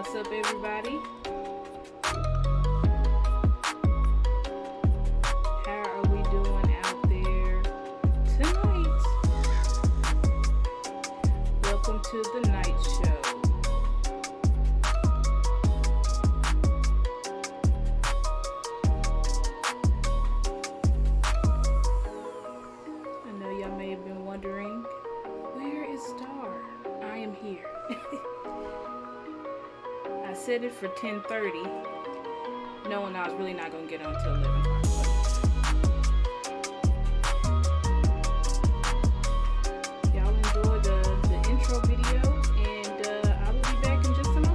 What's up, everybody? How are we doing out there tonight? Welcome to the night show. I know y'all may have been wondering, where is Star? I am here. I set it for 10:30, knowing I was really not going to get on until 11 o'clock. Y'all enjoy the intro video, and I will be back in just a moment.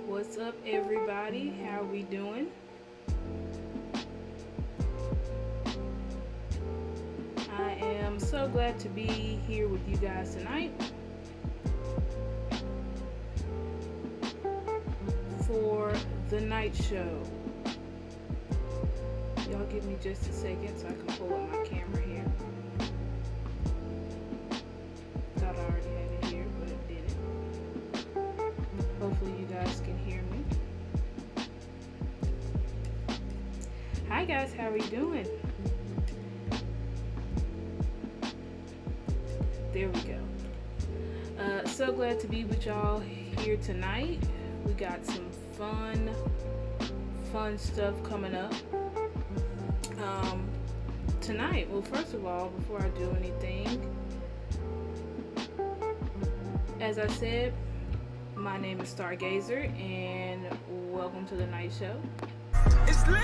What's up, everybody? How are we doing? I am so glad to be here with you guys tonight for the night show. Y'all give me just a second so I can pull up my camera here. Thought I already had it here, but it didn't. Hopefully you guys can hear me. Hi guys, how are you doing? There we go. So glad to be with y'all here tonight. We got some fun stuff coming up tonight. Well, first of all, before I do anything, as I said, my name is Stargazer, and welcome to the night show. It's lit!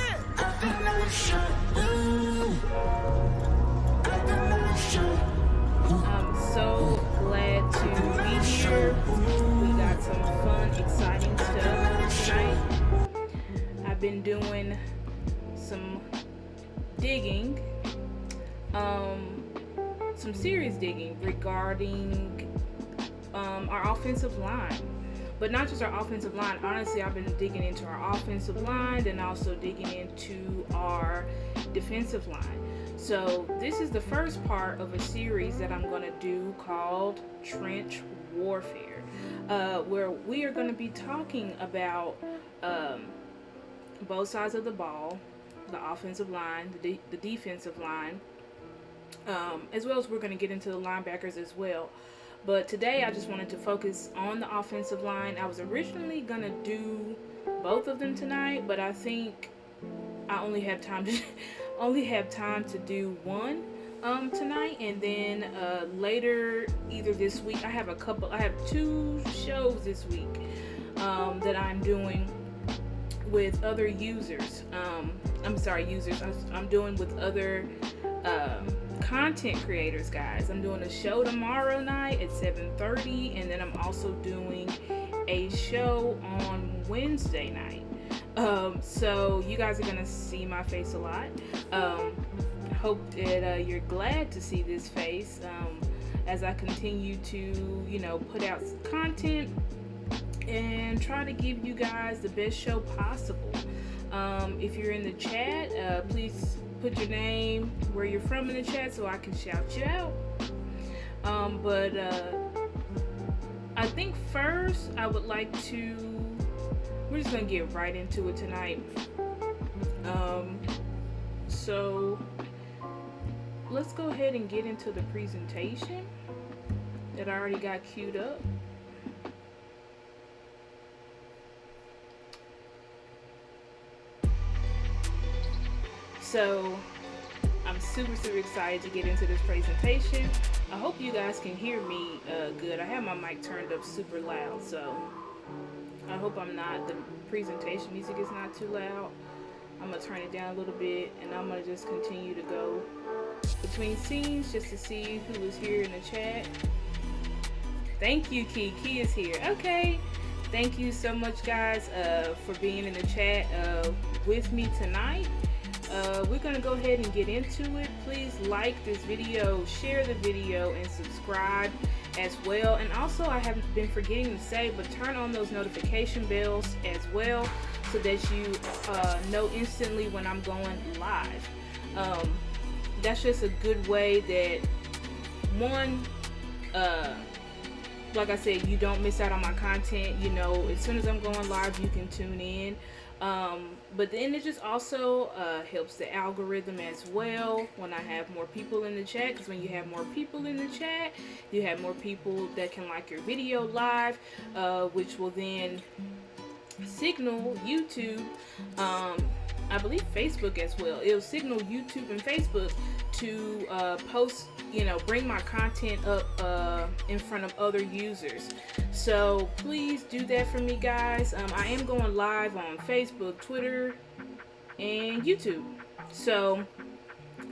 I'm so glad to be here. We got some fun, exciting stuff tonight. I've been doing some digging, some serious digging regarding our offensive line. But not just our offensive line. Honestly, I've been digging into our offensive line and also digging into our defensive line. So this is the first part of a series that I'm going to do called Trench Warfare, where we are going to be talking about both sides of the ball, the offensive line, the defensive line, as well as we're going to get into the linebackers as well. But today I just wanted to focus on the offensive line. I was originally gonna do both of them tonight, but I think I only have time to only have time to do one tonight, and then later either this week I have two shows this week that I'm doing with other users. I'm doing with other content creators, guys. I'm doing a show tomorrow night at 7:30, and then I'm also doing a show on Wednesday night. So you guys are gonna see my face a lot. Hope that you're glad to see this face as I continue to, put out content and try to give you guys the best show possible. If you're in the chat, please put your name, where you're from in the chat so I can shout you out. But I think first I would like to, we're just gonna get right into it tonight. So let's go ahead and get into the presentation that I already got queued up. So I'm super excited to get into this presentation. I hope you guys can hear me good. I have my mic turned up super loud, so I hope the presentation music is not too loud. I'm gonna turn it down a little bit, and I'm gonna just continue to go between scenes just to see who is here in the chat. Thank you, Key. Key is here. Okay. Thank you so much, guys, for being in the chat with me tonight. We're going to go ahead and get into it. Please like this video, share the video, and subscribe as well. And also, I have been forgetting to say, but turn on those notification bells as well so that you know instantly when I'm going live. That's just a good way that, one, like I said, you don't miss out on my content. As soon as I'm going live, you can tune in. But then it just also helps the algorithm as well when I have more people in the chat, because when you have more people in the chat, you have more people that can like your video live, which will then signal YouTube, I believe Facebook as well. It'll signal YouTube and Facebook to post, bring my content up in front of other users. So please do that for me, guys. I am going live on Facebook, Twitter, and YouTube. So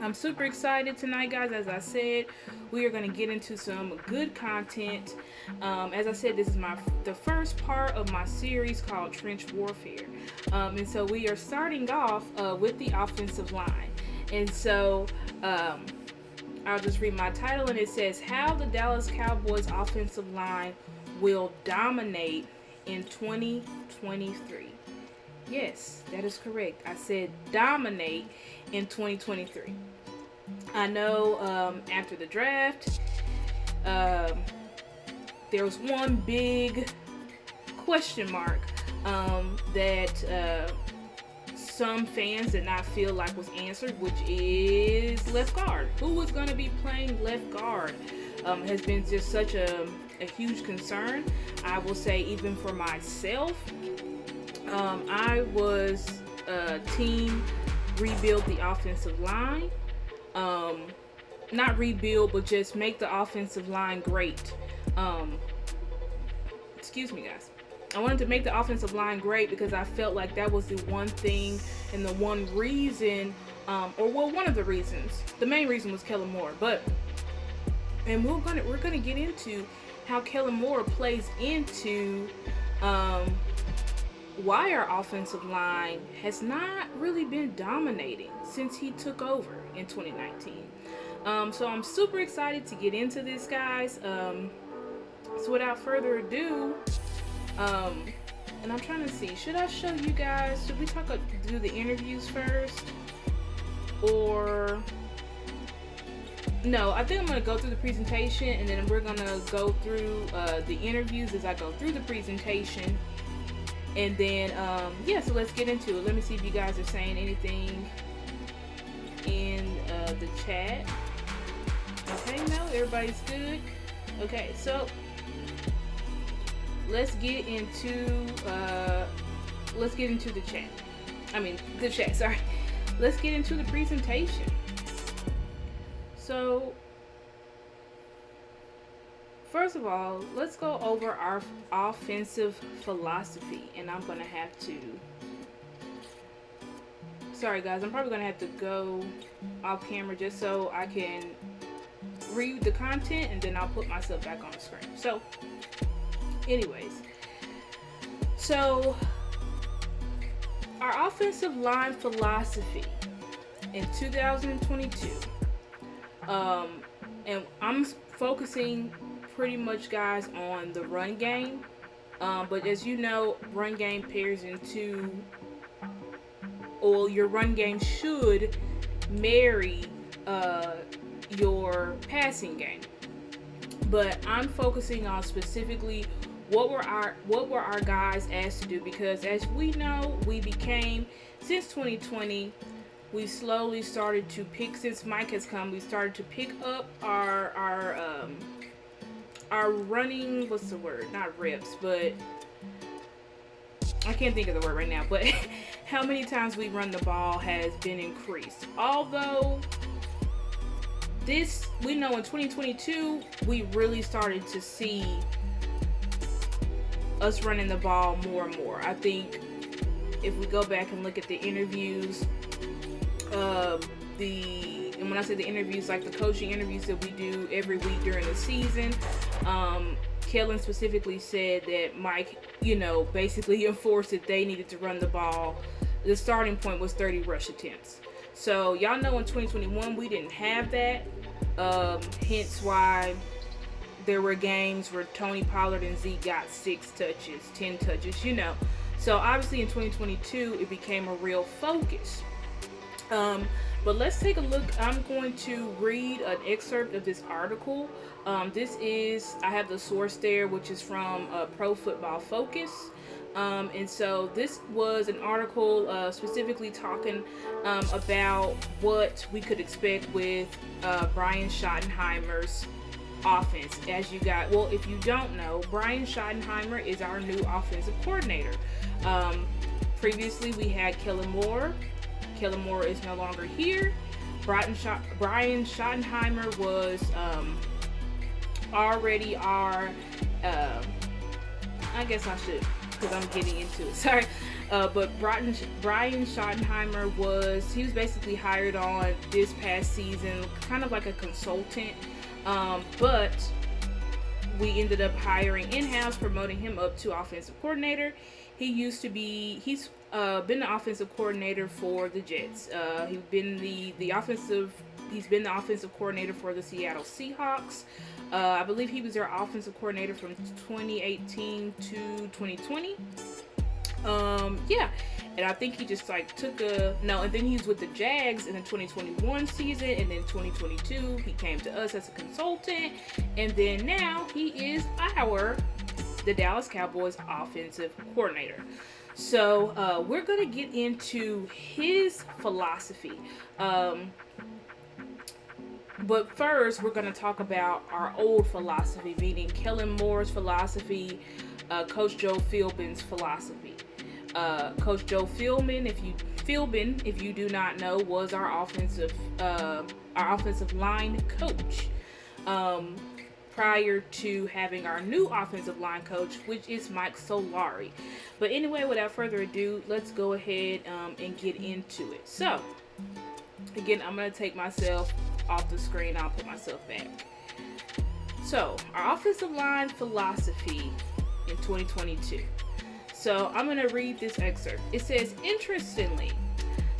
I'm super excited tonight, guys. As I said, we are going to get into some good content. As I said, this is the first part of my series called Trench Warfare. And so we are starting off with the offensive line. And so I'll just read my title, and it says, How the Dallas Cowboys offensive line will dominate in 2023. Yes, that is correct. I said dominate in 2023. I know after the draft, there was one big question mark that some fans did not feel like was answered, which is left guard. Who was going to be playing left guard has been just such a huge concern. I will say, even for myself, I was team rebuild the offensive line. Not rebuild, but just make the offensive line great. Excuse me, guys. I wanted to make the offensive line great because I felt like that was the one thing and the one reason, one of the reasons. The main reason was Kellen Moore, and we're gonna get into how Kellen Moore plays into why our offensive line has not really been dominating since he took over in 2019. So I'm super excited to get into this, guys. So without further ado, and I'm trying to see, should I show you guys, should we do the interviews first? Or, no, I think I'm going to go through the presentation, and then we're going to go through the interviews as I go through the presentation. And then, yeah, so let's get into it. Let me see if you guys are saying anything in the chat. Okay, no, everybody's good. Okay, so let's get into the chat. I mean, the chat. Sorry. Let's get into the presentation. So, first of all, let's go over our offensive philosophy, and I'm gonna have to. Sorry, guys. I'm probably gonna have to go off camera just so I can read the content, and then I'll put myself back on the screen. So, anyways, so our offensive line philosophy in 2022, and I'm focusing pretty much, guys, on the run game. But as you know, run game pairs into, or your run game should marry your passing game. But I'm focusing on specifically what were our guys asked to do, because as we know, we became, since 2020, we slowly started to pick, since Mike has come, we started to pick up our running, what's the word, not reps, but I can't think of the word right now, but how many times we run the ball has been increased. Although this, we know in 2022 we really started to see us running the ball more and more. I think if we go back and look at the interviews, and when I say the interviews, like the coaching interviews that we do every week during the season, Kellen specifically said that Mike, basically enforced that they needed to run the ball. The starting point was 30 rush attempts. So y'all know in 2021 we didn't have that. Hence why there were games where Tony Pollard and Zeke got 6 touches, 10 touches, So obviously in 2022 it became a real focus. But let's take a look. I'm going to read an excerpt of this article. This is, I have the source there, which is from Pro Football Focus. And so this was an article specifically talking about what we could expect with Brian Schottenheimer's offense. As you got, well, if you don't know, Brian Schottenheimer is our new offensive coordinator. Previously we had Kellen Moore. Kellen Moore is no longer here. Brian Schottenheimer was already our, I guess I should, because I'm getting into it, sorry. But Brian Schottenheimer he was basically hired on this past season, kind of like a consultant. But we ended up hiring in-house, promoting him up to offensive coordinator. He's been the offensive coordinator for the Jets. He's been the offensive coordinator for the Seattle Seahawks. I believe he was their offensive coordinator from 2018 to 2020. And I think he just and then he was with the Jags in the 2021 season, and then 2022 he came to us as a consultant, and then now he is the Dallas Cowboys offensive coordinator. So we're going to get into his philosophy. But first, we're going to talk about our old philosophy, meaning Kellen Moore's philosophy, Coach Joe Philbin's philosophy. Coach Joe Philbin, if you do not know, was our offensive line coach. Prior to having our new offensive line coach, which is Mike Solari. But anyway, without further ado, let's go ahead and get into it. So, again, I'm going to take myself off the screen. I'll put myself back. So, our offensive line philosophy in 2022. So, I'm going to read this excerpt. It says, interestingly,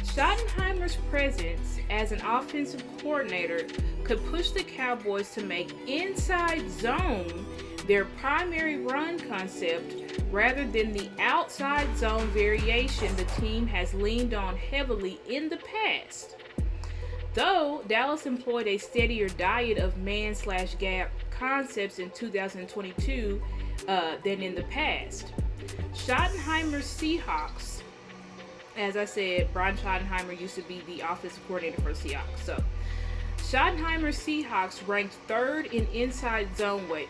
Schottenheimer's presence as an offensive coordinator could push the Cowboys to make inside zone their primary run concept rather than the outside zone variation the team has leaned on heavily in the past. Though Dallas employed a steadier diet of man/gap concepts in 2022 than in the past. Schottenheimer's Seahawks, as I said, Brian Schottenheimer used to be the offensive coordinator for the Seahawks. So, Schottenheimer Seahawks ranked third in inside zone rate,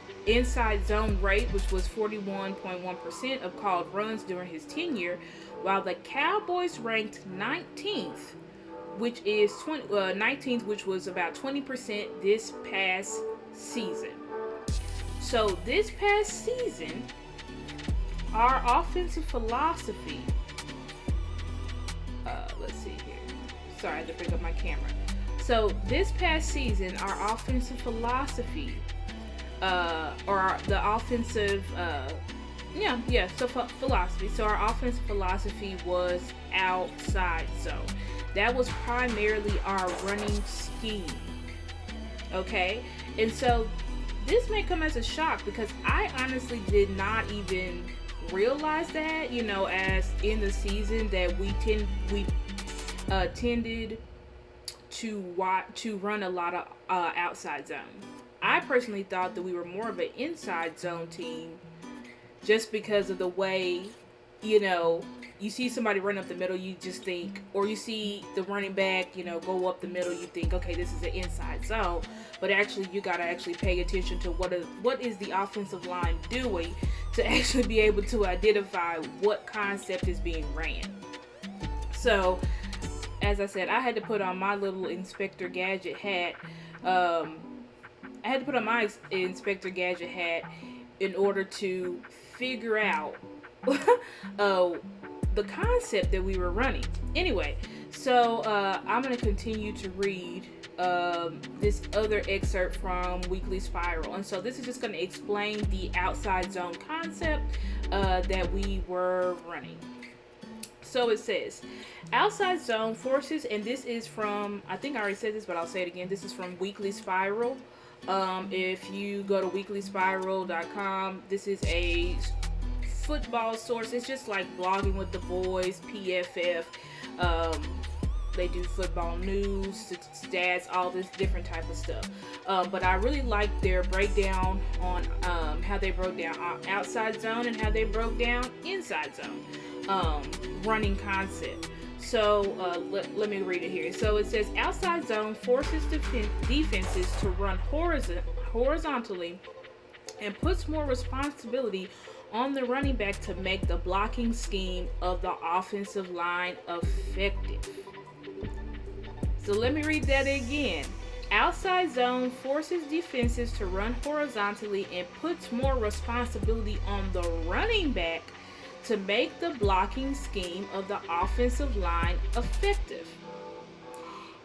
which was 41.1% of called runs during his tenure, while the Cowboys ranked 19th, which was about 20% this past season. So this past season, our offensive philosophy. Let's see here. Sorry, I had to bring up my camera. So this past season, our offensive philosophy, philosophy. So our offensive philosophy was outside zone. That was primarily our running scheme. Okay, and so this may come as a shock because I honestly did not even realize that, as in the season that we tended to run a lot of outside zone. I personally thought that we were more of an inside zone team just because of the way, you see somebody run up the middle, you just think, or you see the running back, go up the middle, you think, okay, this is an inside zone. But actually, you got to actually pay attention to what is the offensive line doing to actually be able to identify what concept is being ran. So, as I said, I had to put on my little Inspector Gadget hat. In order to figure out the concept that we were running. Anyway, so I'm going to continue to read this other excerpt from Weekly Spiral. And so this is just going to explain the outside zone concept that we were running. So it says, outside zone forces, and this is from, I think I already said this, but I'll say it again. This is from Weekly Spiral. If you go to weeklyspiral.com, this is a football source. It's just like Blogging with the Boys, PFF. They do football news, stats, all this different type of stuff. But I really like their breakdown on how they broke down outside zone and how they broke down inside zone running concept. So let me read it here. So it says, outside zone forces defenses to run horizontally and puts more responsibility on the running back to make the blocking scheme of the offensive line effective. So let me read that again. Outside zone forces defenses to run horizontally and puts more responsibility on the running back to make the blocking scheme of the offensive line effective.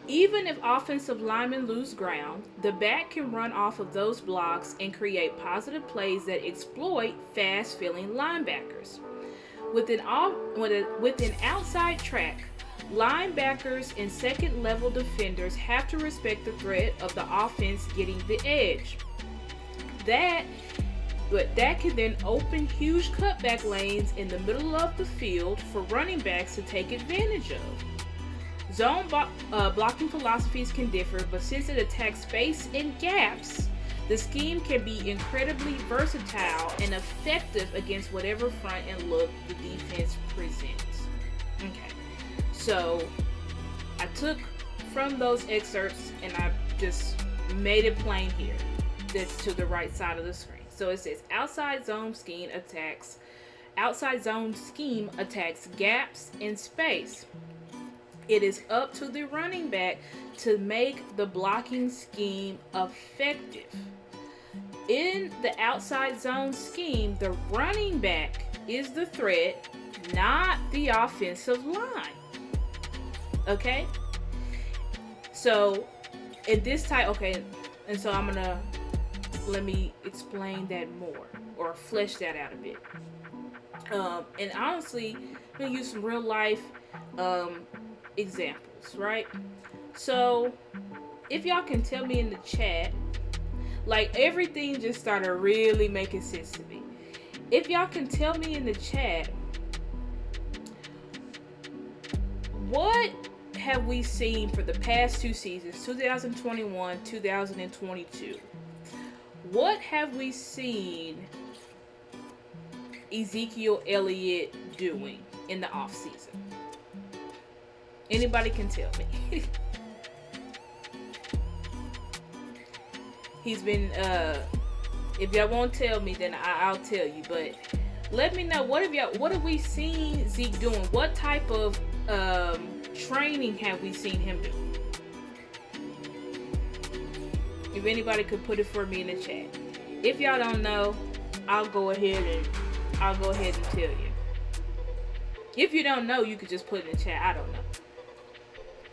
Even if offensive linemen lose ground, the back can run off of those blocks and create positive plays that exploit fast-filling linebackers. With an outside track, linebackers and second-level defenders have to respect the threat of the offense getting the edge. That can then open huge cutback lanes in the middle of the field for running backs to take advantage of. Zone blocking philosophies can differ, but since it attacks space and gaps, the scheme can be incredibly versatile and effective against whatever front and look the defense presents. Okay, so I took from those excerpts and I just made it plain here. That's to the right side of the screen. So it says, outside zone scheme attacks gaps in space. It is up to the running back to make the blocking scheme effective. In the outside zone scheme, the running back is the threat, not the offensive line. Okay? So, in this type, okay, and so let me explain that more, or flesh that out a bit. And honestly, I'm going to use some real life examples, right? So, if y'all can tell me in the chat, like everything just started really making sense to me. If y'all can tell me in the chat, what have we seen for the past two seasons, 2021, 2022? What have we seen Ezekiel Elliott doing in the offseason? Anybody can tell me. He's been if y'all won't tell me, then I'll tell you. But let me know, what have we seen Zeke doing? What type of training have we seen him do? If anybody could put it for me in the chat. If y'all don't know, I'll go ahead and tell you. If you don't know, you could just put it in the chat. I don't know.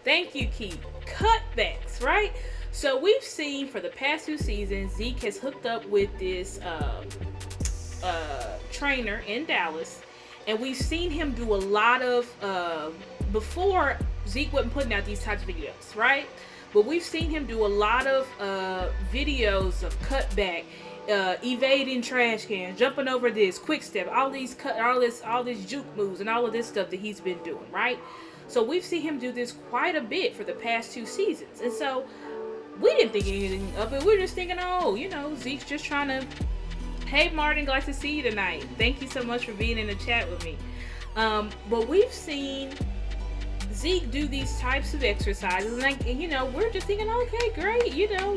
Thank you, Keith. Cutbacks, right? So we've seen for the past 2 seasons, Zeke has hooked up with this trainer in Dallas, and we've seen him do a lot of before Zeke wasn't putting out these types of videos, right? But we've seen him do a lot of videos of cutback, evading trash cans, jumping over this, quick step, all these juke moves, and all of this stuff that he's been doing, right? So we've seen him do this quite a bit for the past 2 seasons, and so we didn't think anything of it. We were just thinking, oh, Zeke's just trying to. Hey, Martin, glad to see you tonight. Thank you so much for being in the chat with me. But we've seen Zeke do these types of exercises, and we're just thinking, okay, great.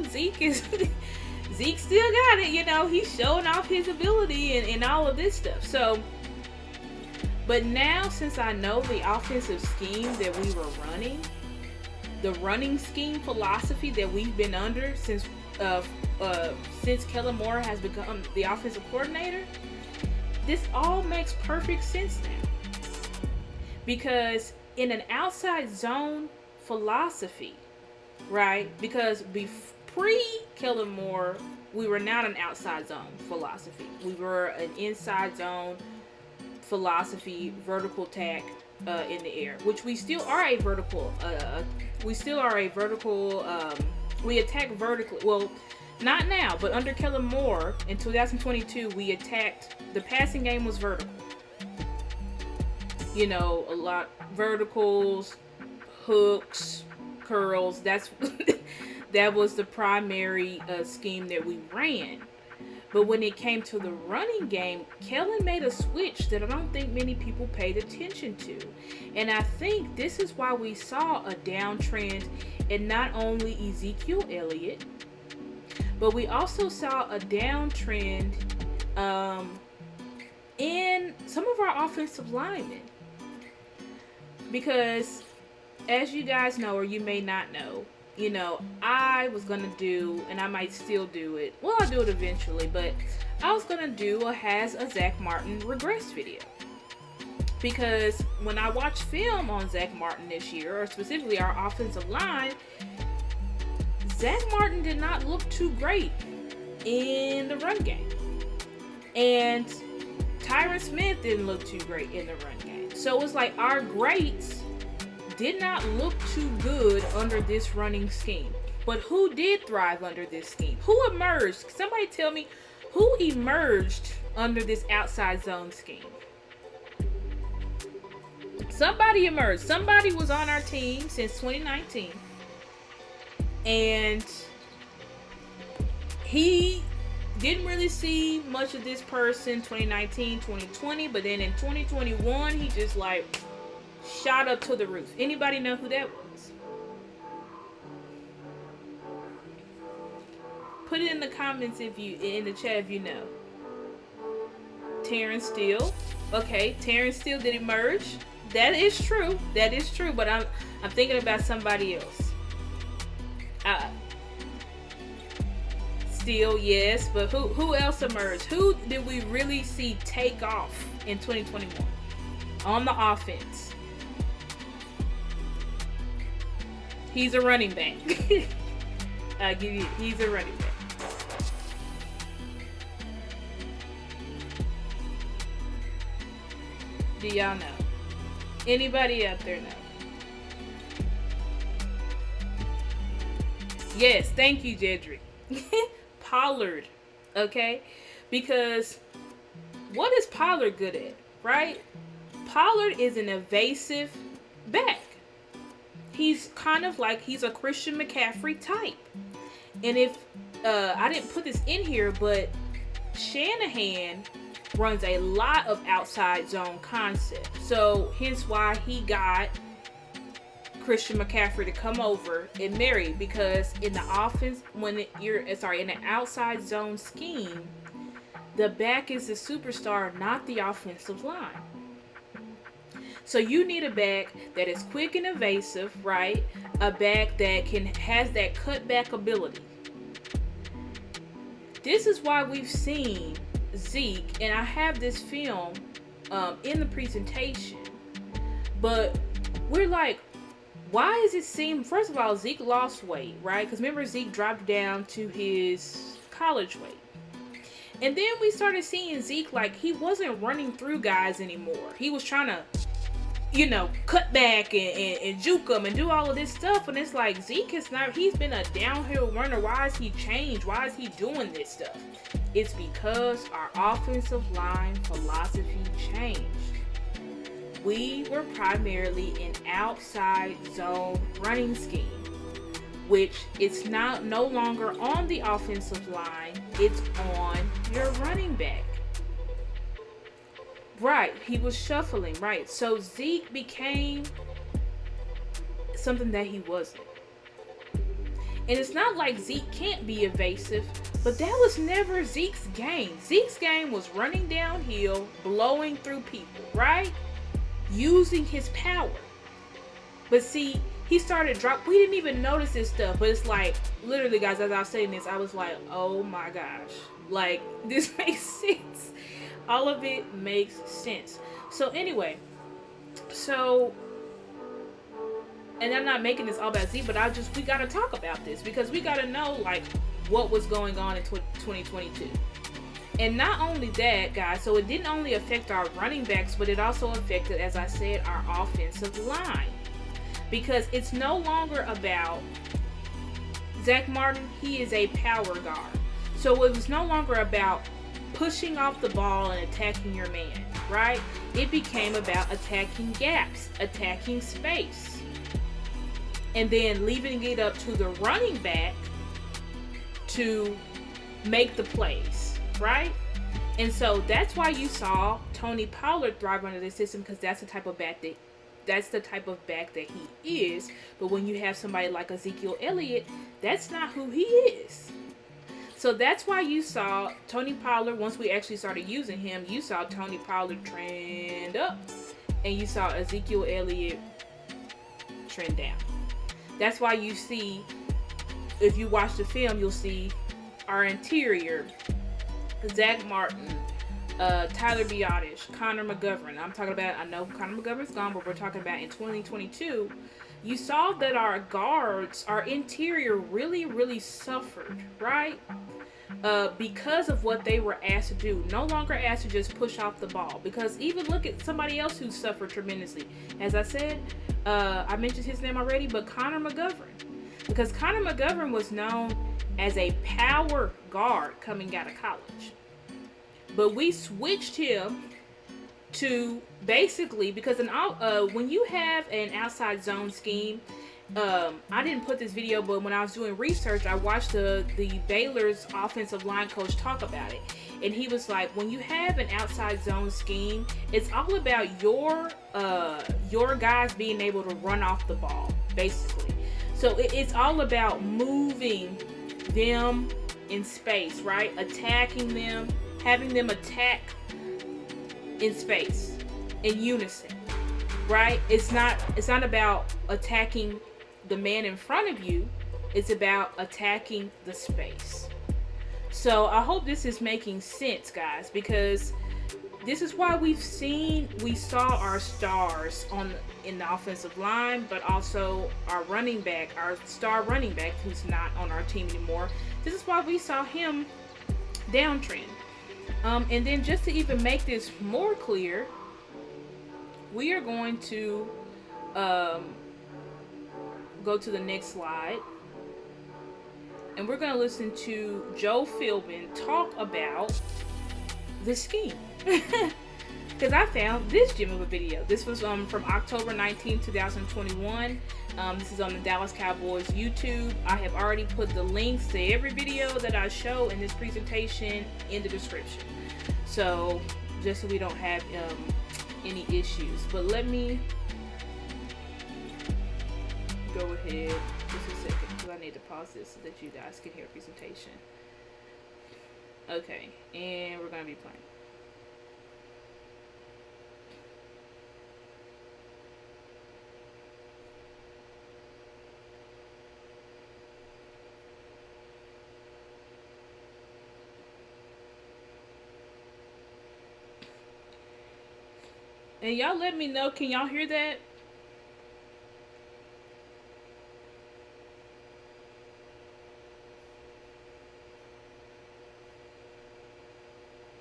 Zeke still got it. He's showing off his ability and all of this stuff. So, but now since I know the offensive scheme that we were running, the running scheme philosophy that we've been under since Kellen Moore has become the offensive coordinator, this all makes perfect sense now. Because in an outside zone philosophy, right? Because pre-Kellen Moore, we were not an outside zone philosophy. We were an inside zone philosophy, vertical tack in the air, which we still are a vertical. We attack vertically. Well, not now, but under Kellen Moore in 2022, we attacked. The passing game was vertical. A lot verticals, hooks, curls. That was the primary scheme that we ran. But when it came to the running game, Kellen made a switch that I don't think many people paid attention to. And I think this is why we saw a downtrend in not only Ezekiel Elliott, but we also saw a downtrend in some of our offensive linemen. Because, as you guys know, or you may not know, I was going to do, and I might still do it. Well, I'll do it eventually, but I was going to do a Zach Martin regress video. Because when I watched film on Zach Martin this year, or specifically our offensive line, Zach Martin did not look too great in the run game. And Tyron Smith didn't look too great in the run game. So it's like our greats did not look too good under this running scheme. But who did thrive under this scheme? Who emerged? Somebody tell me who emerged under this outside zone scheme. Somebody emerged. Somebody was on our team since 2019. And he didn't really see much of this person 2019, 2020. But then in 2021, he just shot up to the roof. Anybody know who that was? Put it in the comments in the chat if you know. Terrence Steele. Okay, Terrence Steele did emerge. That is true. But I'm thinking about somebody else. Steele, yes, but who else emerged? Who did we really see take off in 2021 on the offense? He's a running back. He's a running back. Do y'all know? Anybody out there know? Yes, thank you, Jedrick. Pollard, okay? Because what is Pollard good at, right? Pollard is an evasive back. He's kind of he's a Christian McCaffrey type. And if, I didn't put this in here, but Shanahan runs a lot of outside zone concepts. So hence why he got Christian McCaffrey to come over and marry, because in the offense, in the outside zone scheme, the back is the superstar, not the offensive line. So you need a back that is quick and evasive, right? A back that has that cutback ability. This is why we've seen Zeke, and I have this film in the presentation, but we're like, why does it seem, first of all, Zeke lost weight, right? Because remember, Zeke dropped down to his college weight. And then we started seeing Zeke like he wasn't running through guys anymore. He was trying to, cut back and juke them and do all of this stuff. And it's like, Zeke he's been a downhill runner. Why has he changed? Why is he doing this stuff? It's because our offensive line philosophy changed. We were primarily an outside zone running scheme, which it's now no longer on the offensive line, it's on your running back. Right, he was shuffling, right? So Zeke became something that he wasn't. And it's not like Zeke can't be evasive, but that was never Zeke's game. Zeke's game was running downhill, blowing through people, right? Using his power. But see, he started we didn't even notice this stuff, but it's like, literally, guys, as I was saying this, I was like, oh my gosh, like, this makes sense. All of it makes sense. So anyway, and I'm not making this all about Z, but we gotta talk about this, because we gotta know, like, what was going on in 2022. And not only that, guys, so it didn't only affect our running backs, but it also affected, as I said, our offensive line. Because it's no longer about Zach Martin, he is a power guard. So it was no longer about pushing off the ball and attacking your man, right? It became about attacking gaps, attacking space, and then leaving it up to the running back to make the plays, right? And so that's why you saw Tony Pollard thrive under this system, because that's the type of back that he is. But when you have somebody like Ezekiel Elliott, that's not who he is. So that's why you saw Tony Pollard, once we actually started using him, you saw Tony Pollard trend up, and you saw Ezekiel Elliott trend down. That's why you see, if you watch the film, you'll see our interior, Zach Martin, Tyler Biotish, Connor McGovern. I'm talking about, I know Connor McGovern's gone, but we're talking about in 2022, you saw that our guards, our interior really, really suffered, right? Because of what they were asked to do. No longer asked to just push off the ball. Because even look at somebody else who suffered tremendously. As I said, I mentioned his name already, but Connor McGovern. Because Connor McGovern was known as a power guard coming out of college. But we switched him to basically, because when you have an outside zone scheme, I didn't put this video, but when I was doing research, I watched the Baylor's offensive line coach talk about it. And he was like, when you have an outside zone scheme, it's all about your guys being able to run off the ball, basically. So it's all about moving them in space, right? Attacking them, having them attack in space, in unison, right? It's not about attacking the man in front of you. It's about attacking the space. So I hope this is making sense, guys, because this is why we saw our stars in the offensive line, but also our running back, our star running back, who's not on our team anymore. This is why we saw him downtrend. And then just to even make this more clear, we are going to go to the next slide. And we're going to listen to Joe Philbin talk about the scheme. Because I found this gem of a video. This was from October 19, 2021. This is on the Dallas Cowboys YouTube. I have already put the links to every video that I show in this presentation in the description. So, just so we don't have any issues. But let me go ahead just a second because I need to pause this so that you guys can hear the presentation. Okay, and we're gonna be playing. And y'all let me know, can y'all hear that?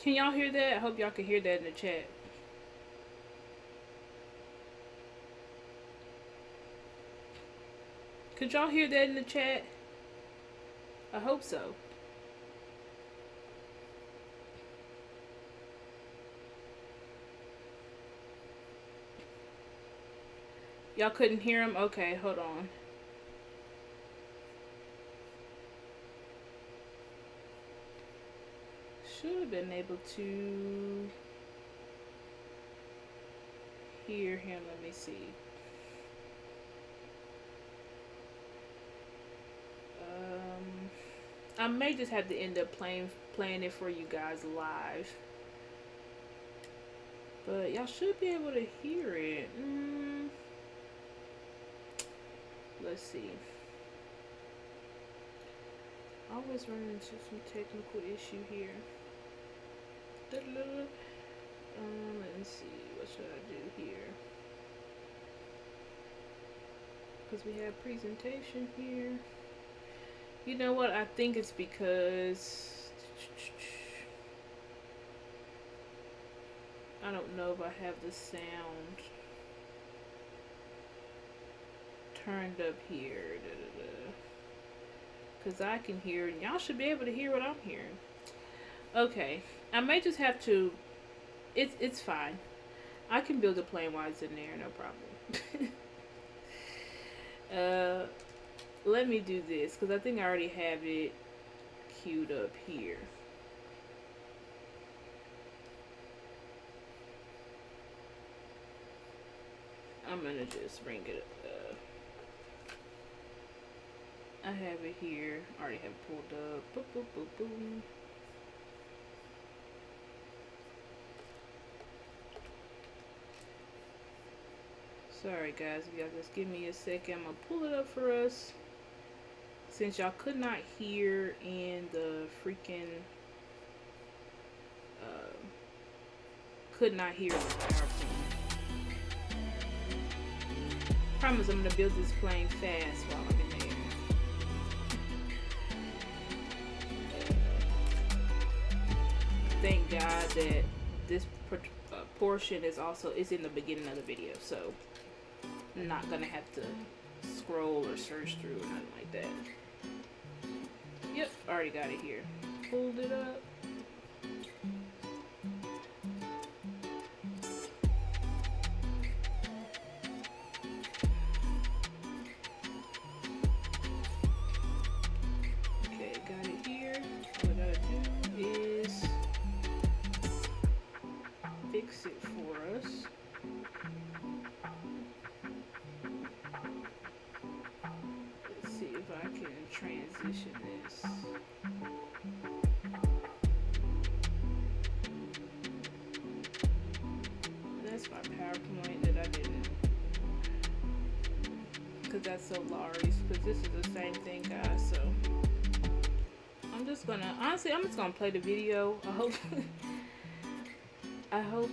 Can y'all hear that? I hope y'all can hear that in the chat. Could y'all hear that in the chat? I hope so. Y'all couldn't hear him? Okay, hold on. Should have been able to hear him. Let me see. I may just have to end up playing it for you guys live. But y'all should be able to hear it. Let's see. I always run into some technical issue here. Let me see. What should I do here? Because we have presentation here. You know what? I think it's because I don't know if I have the sound turned up here. Because I can hear, and y'all should be able to hear what I'm hearing. Okay, I may just have to. It's fine. I can build a plane while it's in there, no problem. Let me do this because I think I already have it queued up here. I'm gonna just bring it up. I have it here. I already have it pulled up. Boop, boop, boop, boom. Sorry guys, if y'all just give me a second, I'm gonna pull it up for us. Since y'all could not hear in the freaking could not hear in the PowerPoint. Promise I'm gonna build this plane fast while I'm in there. Thank God that this portion is also in the beginning of the video, so I'm not gonna have to scroll or search through or nothing like that. Yep, already got it here. Pulled it up. Okay, got it here. All I gotta do is fix it for us. Let's see if I can transition this. That's my PowerPoint that I didn't, because that's so large, because this is the same thing, guys. So I'm just gonna, honestly, I'm just gonna play the video. I hope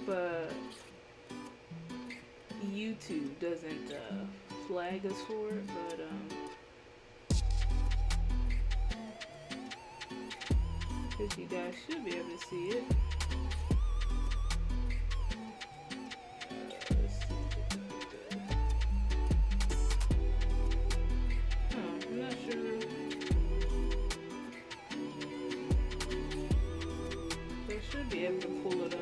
YouTube doesn't flag us for it, but because you guys should be able to see it. Let's see. I'm not sure. I should be able to pull it up.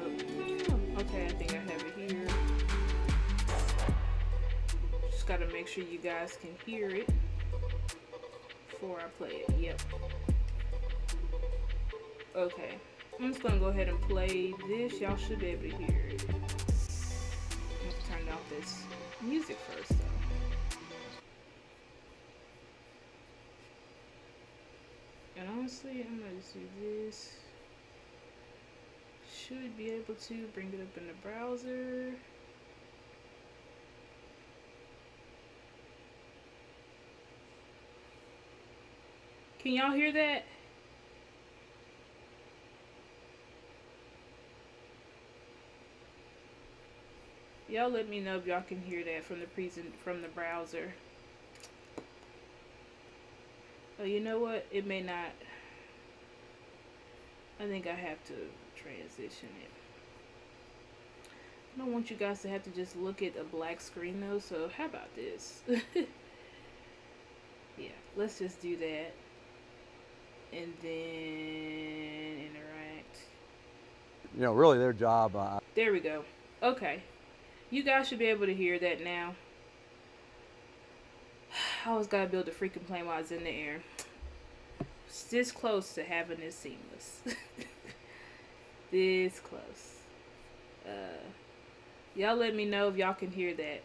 Okay, I think I have it here. Just gotta make sure you guys can hear it before I play it. Yep. Okay. I'm just gonna go ahead and play this. Y'all should be able to hear it. I'm gonna turn off this music first though. honestly, I'm gonna just do this. Should be able to bring it up in the browser. Can y'all hear that? Y'all let me know if y'all can hear that from the browser. Oh, you know what? It may not. I think I have to transition it. I don't want you guys to have to just look at a black screen though, so how about this? Yeah, let's just do that. And then interact. Really their job. There we go. Okay. You guys should be able to hear that now. I always gotta build a freaking plane while it's in the air. It's this close to having it seamless. This close. Y'all let me know if y'all can hear that.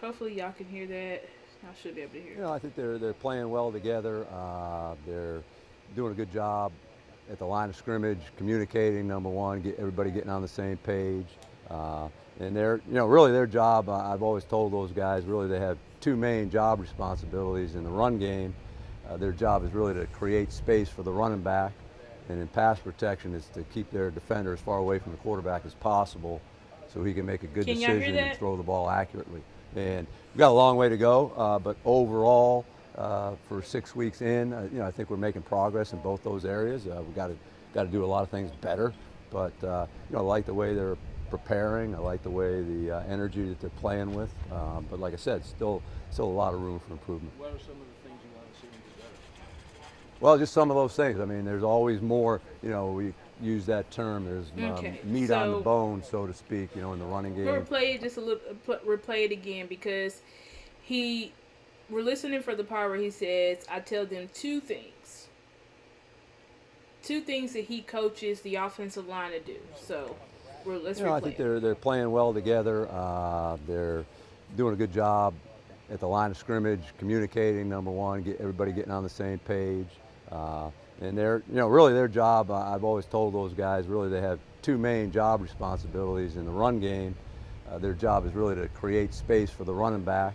Hopefully y'all can hear that. I should be able to hear it. I think they're playing well together. They're doing a good job at the line of scrimmage, communicating. Number one, get everybody getting on the same page. And they're, really their job. I've always told those guys, really, they have two main job responsibilities in the run game. Their job is really to create space for the running back, and in pass protection is to keep their defender as far away from the quarterback as possible, so he can make a good decision and throw the ball accurately. And we've got a long way to go, but overall, for 6 weeks in, I think we're making progress in both those areas. We've got to do a lot of things better, but I like the way they're preparing. I like the way the energy that they're playing with. But like I said, still a lot of room for improvement. What are some of the things you want to see them do better? Well, just some of those things. I mean, there's always more. We use that term. There's meat on the bone, so to speak. In the running game. We'll replay it just a little. Replay it again because we're listening for the part where he says, "I tell them two things." Two things that he coaches the offensive line to do. So, let's replay. I think they're playing well together. They're doing a good job at the line of scrimmage, communicating. Number one, get everybody getting on the same page. And they're, really their job. I've always told those guys, really, they have two main job responsibilities in the run game. Their job is really to create space for the running back,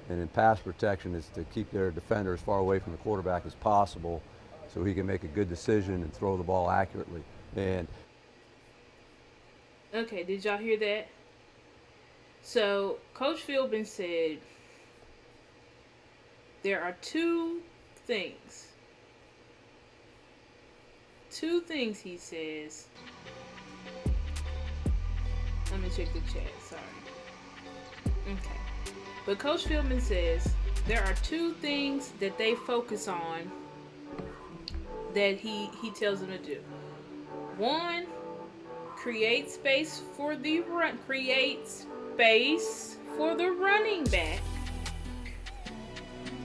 and in pass protection is to keep their defender as far away from the quarterback as possible, so he can make a good decision and throw the ball accurately. And okay, did y'all hear that? So Coach Philbin said there are two things. Two things he says. Let me check the chat, sorry. Okay. But Coach Philbin says there are two things that they focus on that he tells them to do. One, create space for the running back.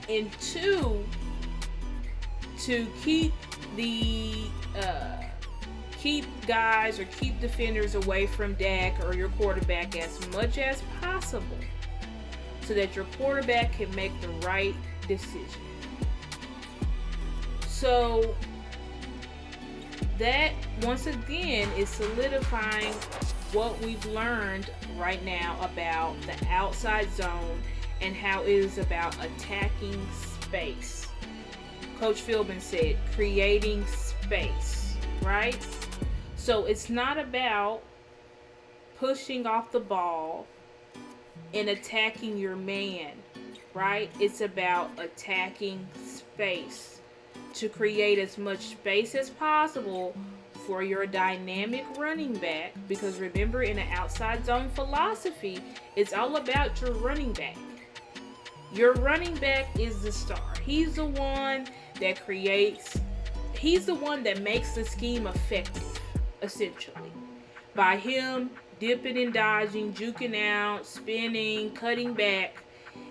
And two, to keep guys or keep defenders away from Dak or your quarterback as much as possible, so that your quarterback can make the right decision. So that once again is solidifying what we've learned right now about the outside zone and how it is about attacking space. Coach Philbin said creating space, right? So it's not about pushing off the ball and attacking your man, right? It's about attacking space to create as much space as possible for your dynamic running back, because remember, in an outside zone philosophy, it's all about your running back. Your running back is the star. He's the one that he's the one that makes the scheme effective, essentially. By him dipping and dodging, juking out, spinning, cutting back,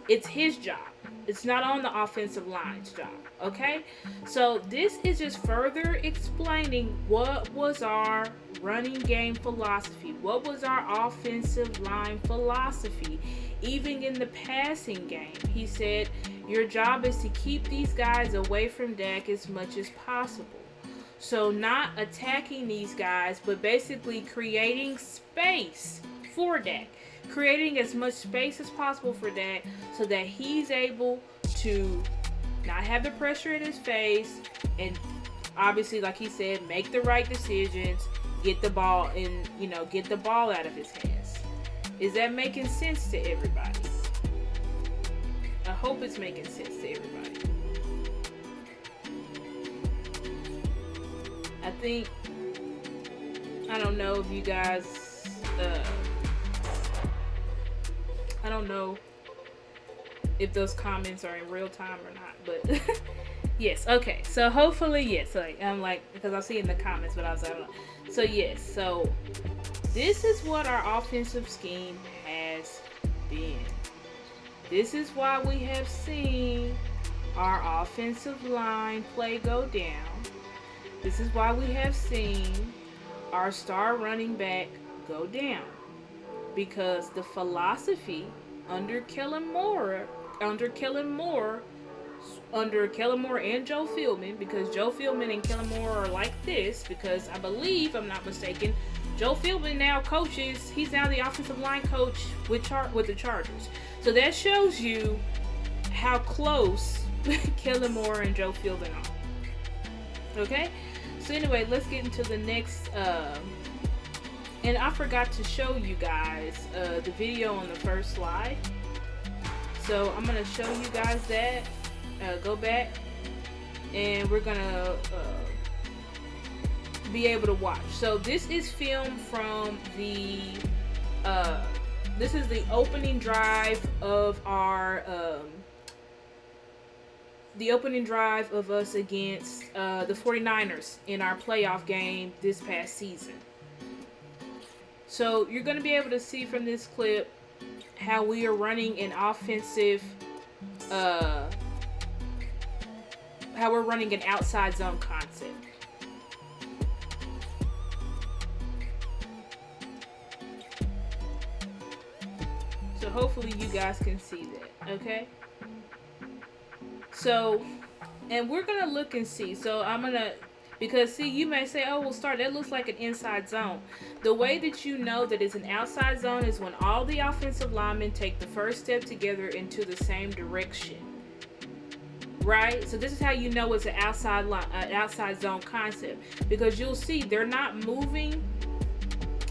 it's his job. It's not on the offensive line's job, okay? So this is just further explaining what was our running game philosophy, what was our offensive line philosophy, even in the passing game. He said, your job is to keep these guys away from Dak as much as possible. So not attacking these guys, but basically creating space for Dak. Creating as much space as possible for Dak so that he's able to not have the pressure in his face and obviously, like he said, make the right decisions, get the ball and, get the ball out of his hands. Is that making sense to everybody? I hope it's making sense to everybody. I don't know if you guys, I don't know if those comments are in real time or not, but yes, okay. So hopefully, yes. I'm like, because I see in the comments, but I was like, I don't know. So yes, so this is what our offensive scheme has been. This is why we have seen our offensive line play go down. This is why we have seen our star running back go down. Because the philosophy under Kellen Moore and Joe Philbin, because Joe Philbin and Kellen Moore are like this, because I believe, I'm not mistaken, Joe Philbin now coaches, he's now the offensive line coach with the Chargers. So that shows you how close Kellen Moore and Joe Philbin are. Okay? So anyway, let's get into the next and I forgot to show you guys the video on the first slide. So I'm going to show you guys that. Go back. And we're going to be able to watch. So this is filmed from the... this is the opening drive of our... the opening drive of us against the 49ers in our playoff game this past season. So you're going to be able to see from this clip how we are running an offensive, how we're running an outside zone concept. So hopefully you guys can see that, okay? So, and we're going to look and see. So I'm going to, because see, you may say, oh, well, that looks like an inside zone. The way that you know that it's an outside zone is when all the offensive linemen take the first step together into the same direction. Right? So this is how you know it's an outside zone concept. Because you'll see they're not moving.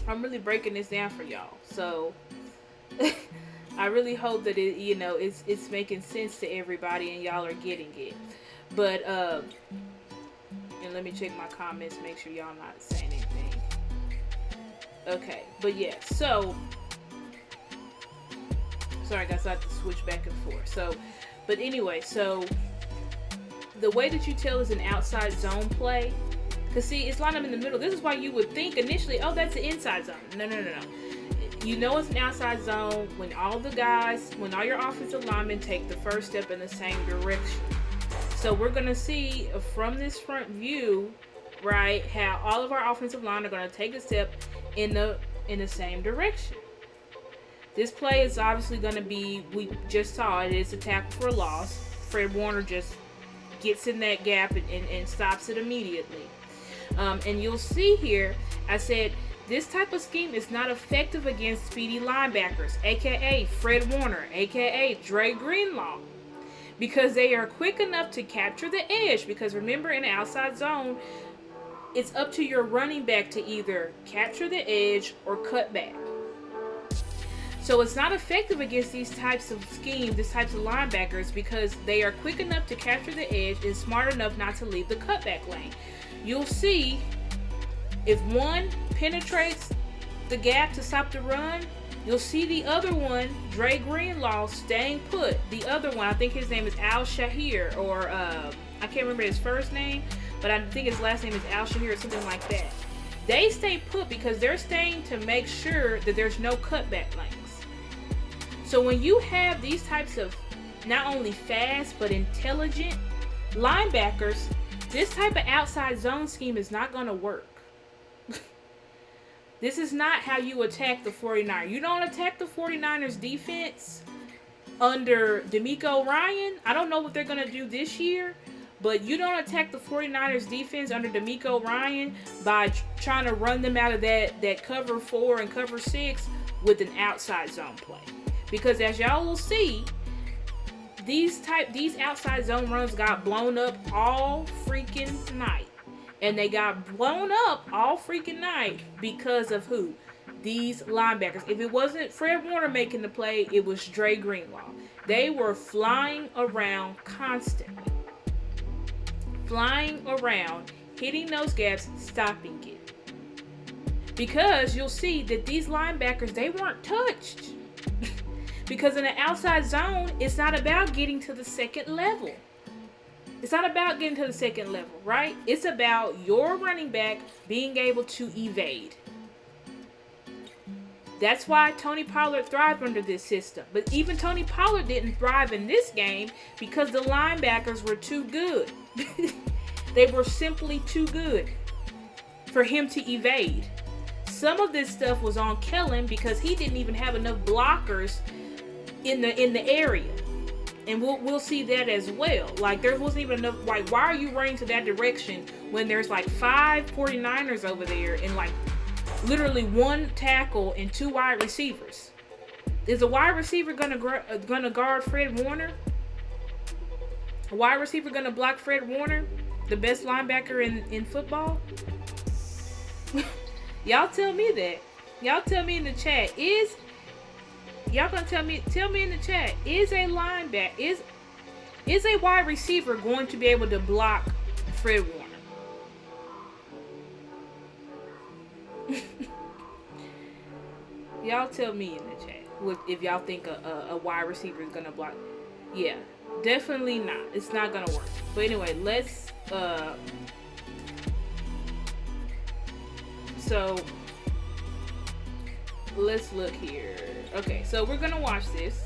I'm really breaking this down for y'all. So I really hope that it's making sense to everybody and y'all are getting it. But and let me check my comments, make sure y'all not saying anything. Okay, but yeah, so sorry guys, I have to switch back and forth. So, but anyway, so the way that you tell is an outside zone play, because see, it's lined up in the middle. This is why you would think initially, oh, that's the inside zone. No. You know it's an outside zone when all your offensive linemen take the first step in the same direction. So we're going to see from this front view, right, how all of our offensive line are going to take a step in the same direction. This play is obviously going to be, we just saw it, it's a tackle for a loss. Fred Warner just gets in that gap and stops it immediately. And you'll see here, I said, this type of scheme is not effective against speedy linebackers, aka Fred Warner, aka Dre Greenlaw, because they are quick enough to capture the edge. Because remember, in the outside zone, it's up to your running back to either capture the edge or cut back. So it's not effective against these types of schemes, these types of linebackers, because they are quick enough to capture the edge and smart enough not to leave the cutback lane. You'll see if one penetrates the gap to stop the run, you'll see the other one, Dre Greenlaw, staying put. The other one, I think his name is Al Shahir, or I can't remember his first name, but I think his last name is Al Shahir or something like that. They stay put because they're staying to make sure that there's no cutback lanes. So when you have these types of not only fast but intelligent linebackers, this type of outside zone scheme is not going to work. This is not how you attack the 49ers. You don't attack the 49ers defense under DeMeco Ryan. I don't know what they're going to do this year, but you don't attack the 49ers defense under DeMeco Ryan by trying to run them out of that cover 4 and cover 6 with an outside zone play. Because as y'all will see, these outside zone runs got blown up all freaking night. And they got blown up all freaking night because of who? These linebackers. If it wasn't Fred Warner making the play, it was Dre Greenlaw. They were flying around constantly. Flying around, hitting those gaps, stopping it. Because you'll see that these linebackers, they weren't touched. Because in the outside zone, it's not about getting to the second level. It's not about getting to the second level, right? It's about your running back being able to evade. That's why Tony Pollard thrived under this system. But even Tony Pollard didn't thrive in this game because the linebackers were too good. They were simply too good for him to evade. Some of this stuff was on Kellen because he didn't even have enough blockers in the area. And we'll see that as well. Like, there wasn't even enough. Like, why are you running to that direction when there's like 5 49ers over there and like literally 1 tackle and 2 wide receivers? Is a wide receiver gonna guard Fred Warner? A wide receiver gonna block Fred Warner, the best linebacker in football? Y'all tell me that. Y'all tell me in the chat. Y'all gonna tell me in the chat, is a linebacker, is a wide receiver going to be able to block Fred Warner? Y'all tell me in the chat if y'all think a wide receiver is gonna block. Yeah, definitely not. It's not gonna work. But anyway, let's let's look here. Okay, so we're gonna watch this.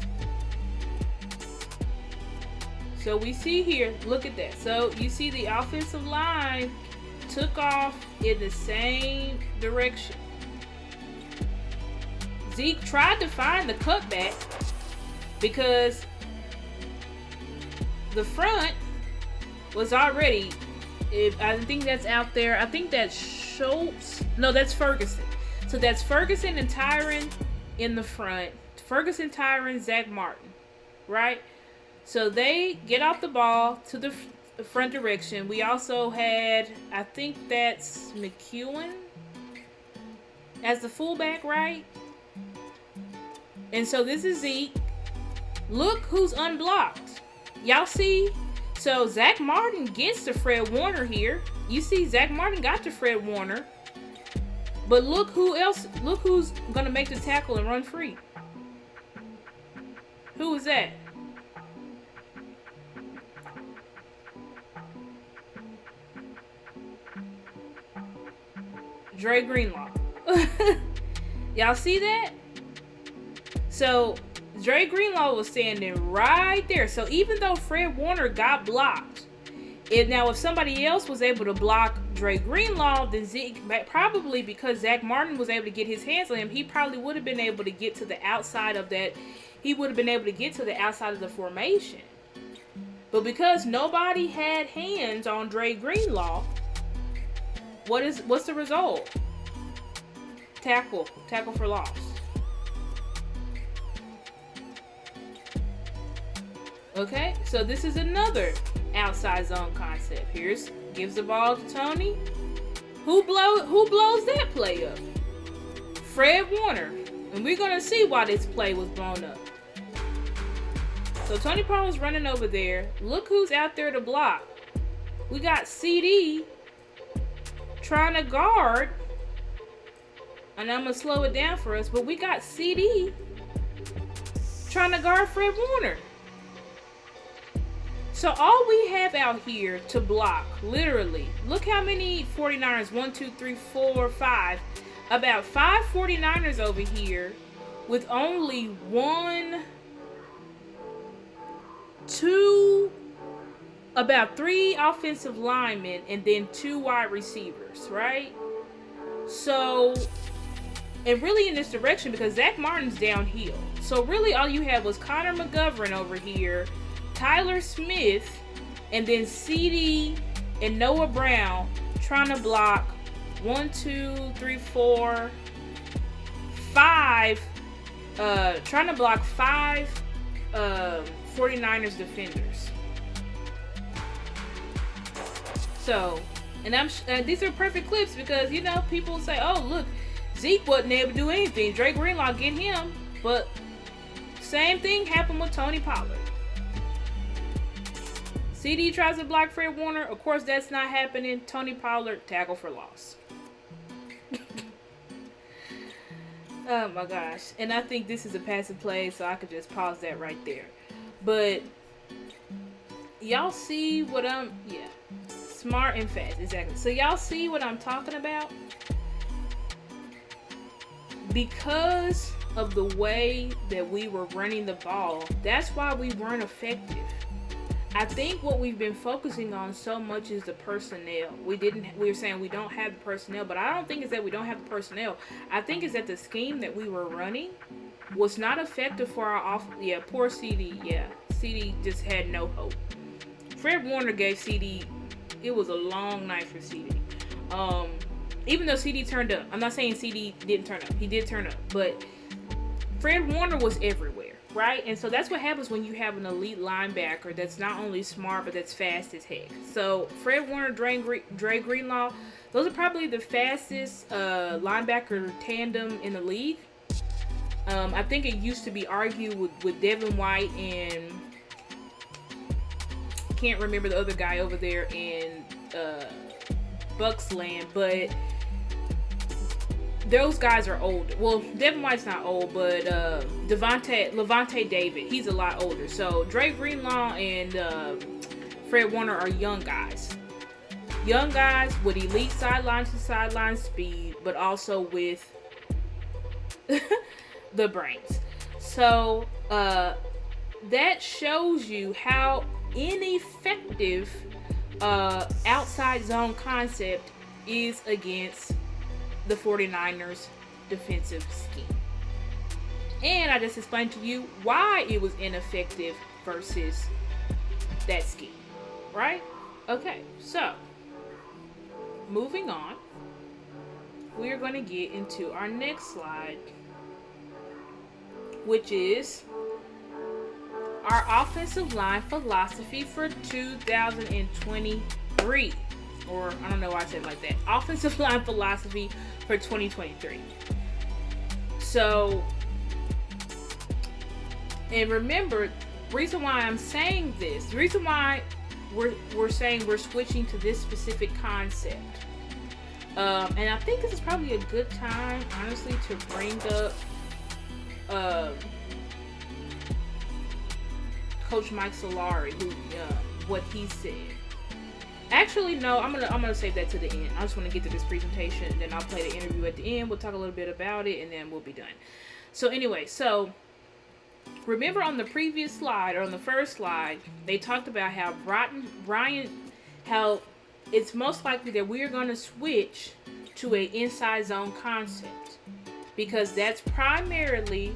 So we see here, look at that. So you see the offensive line took off in the same direction. Zeke tried to find the cutback because the front was already, I think that's out there. I think that's Schultz. No, that's Ferguson. So that's Ferguson and Tyron in the front. Ferguson, Tyron, Zach Martin, right? So they get off the ball to the front direction. We also had, I think that's McEwen as the fullback, right? And so this is Zeke. Look who's unblocked. Y'all see? So Zach Martin gets to Fred Warner here. You see Zach Martin got to Fred Warner. But look who else, look who's going to make the tackle and run free. Who is that? Dre Greenlaw. Y'all see that? So Dre Greenlaw was standing right there. So even though Fred Warner got blocked, if somebody else was able to block Dre Greenlaw, then Zeke, probably because Zach Martin was able to get his hands on him, he probably would have been able to get to the outside of that. He would have been able to get to the outside of the formation. But because nobody had hands on Dre Greenlaw, what's the result? Tackle for loss. Okay, so this is another outside zone concept. Gives the ball to Tony. Who blows that play up? Fred Warner. And we're gonna see why this play was blown up. So Tony Pollard's running over there. Look who's out there to block. We got CD trying to guard. And I'm gonna slow it down for us, but we got CD trying to guard Fred Warner. So all we have out here to block, literally, look how many 49ers, 1, 2, 3, 4, 5, about 5 49ers over here with only one about 3 offensive linemen and then 2 wide receivers, right? So, and really in this direction because Zach Martin's downhill. So really all you had was Connor McGovern over here, Tyler Smith, and then CD and Noah Brown trying to block 1, 2, 3, 4, 5, trying to block 5 49ers defenders. So, and these are perfect clips because, you know, people say, oh, look, Zeke wasn't able to do anything. Dre Greenlaw get him. But same thing happened with Tony Pollard. CD tries to block Fred Warner. Of course, that's not happening. Tony Pollard, tackle for loss. Oh my gosh. And I think this is a passive play, so I could just pause that right there. But y'all see what yeah. Smart and fast, exactly. So y'all see what I'm talking about? Because of the way that we were running the ball, that's why we weren't effective. I think what we've been focusing on so much is the personnel. We were saying we don't have the personnel, but I don't think it's that we don't have the personnel. I think it's that the scheme that we were running was not effective for our yeah, poor CD. Yeah, CD just had no hope. Fred Warner gave CD, it was a long night for CD. Even though CD turned up, I'm not saying CD didn't turn up. He did turn up, but Fred Warner was everywhere. Right? And so that's what happens when you have an elite linebacker that's not only smart, but that's fast as heck. So Fred Warner, Dre Greenlaw, those are probably the fastest linebacker tandem in the league. I think it used to be argued with Devin White and can't remember the other guy over there in Bucksland, but those guys are old. Well, Devin White's not old, but Levante David, he's a lot older. So Dre Greenlaw and Fred Warner are young guys. Young guys with elite sideline to sideline speed, but also with the brains. So that shows you how ineffective outside zone concept is against the 49ers defensive scheme. And I just explained to you why it was ineffective versus that scheme, right? Okay, so moving on, we're going to get into our next slide, which is our offensive line philosophy for 2023. Or, I don't know why I said it like that. Offensive line philosophy for 2023. So, and remember, reason why I'm saying this, the reason why we're saying we're switching to this specific concept, and I think this is probably a good time, honestly, to bring up Coach Mike Solari, what he said. Actually, no, I'm gonna save that to the end. I just want to get to this presentation, and then I'll play the interview at the end. We'll talk a little bit about it, and then we'll be done. So anyway, so remember on the previous slide, or on the first slide, they talked about how how it's most likely that we're going to switch to an inside zone concept, because that's primarily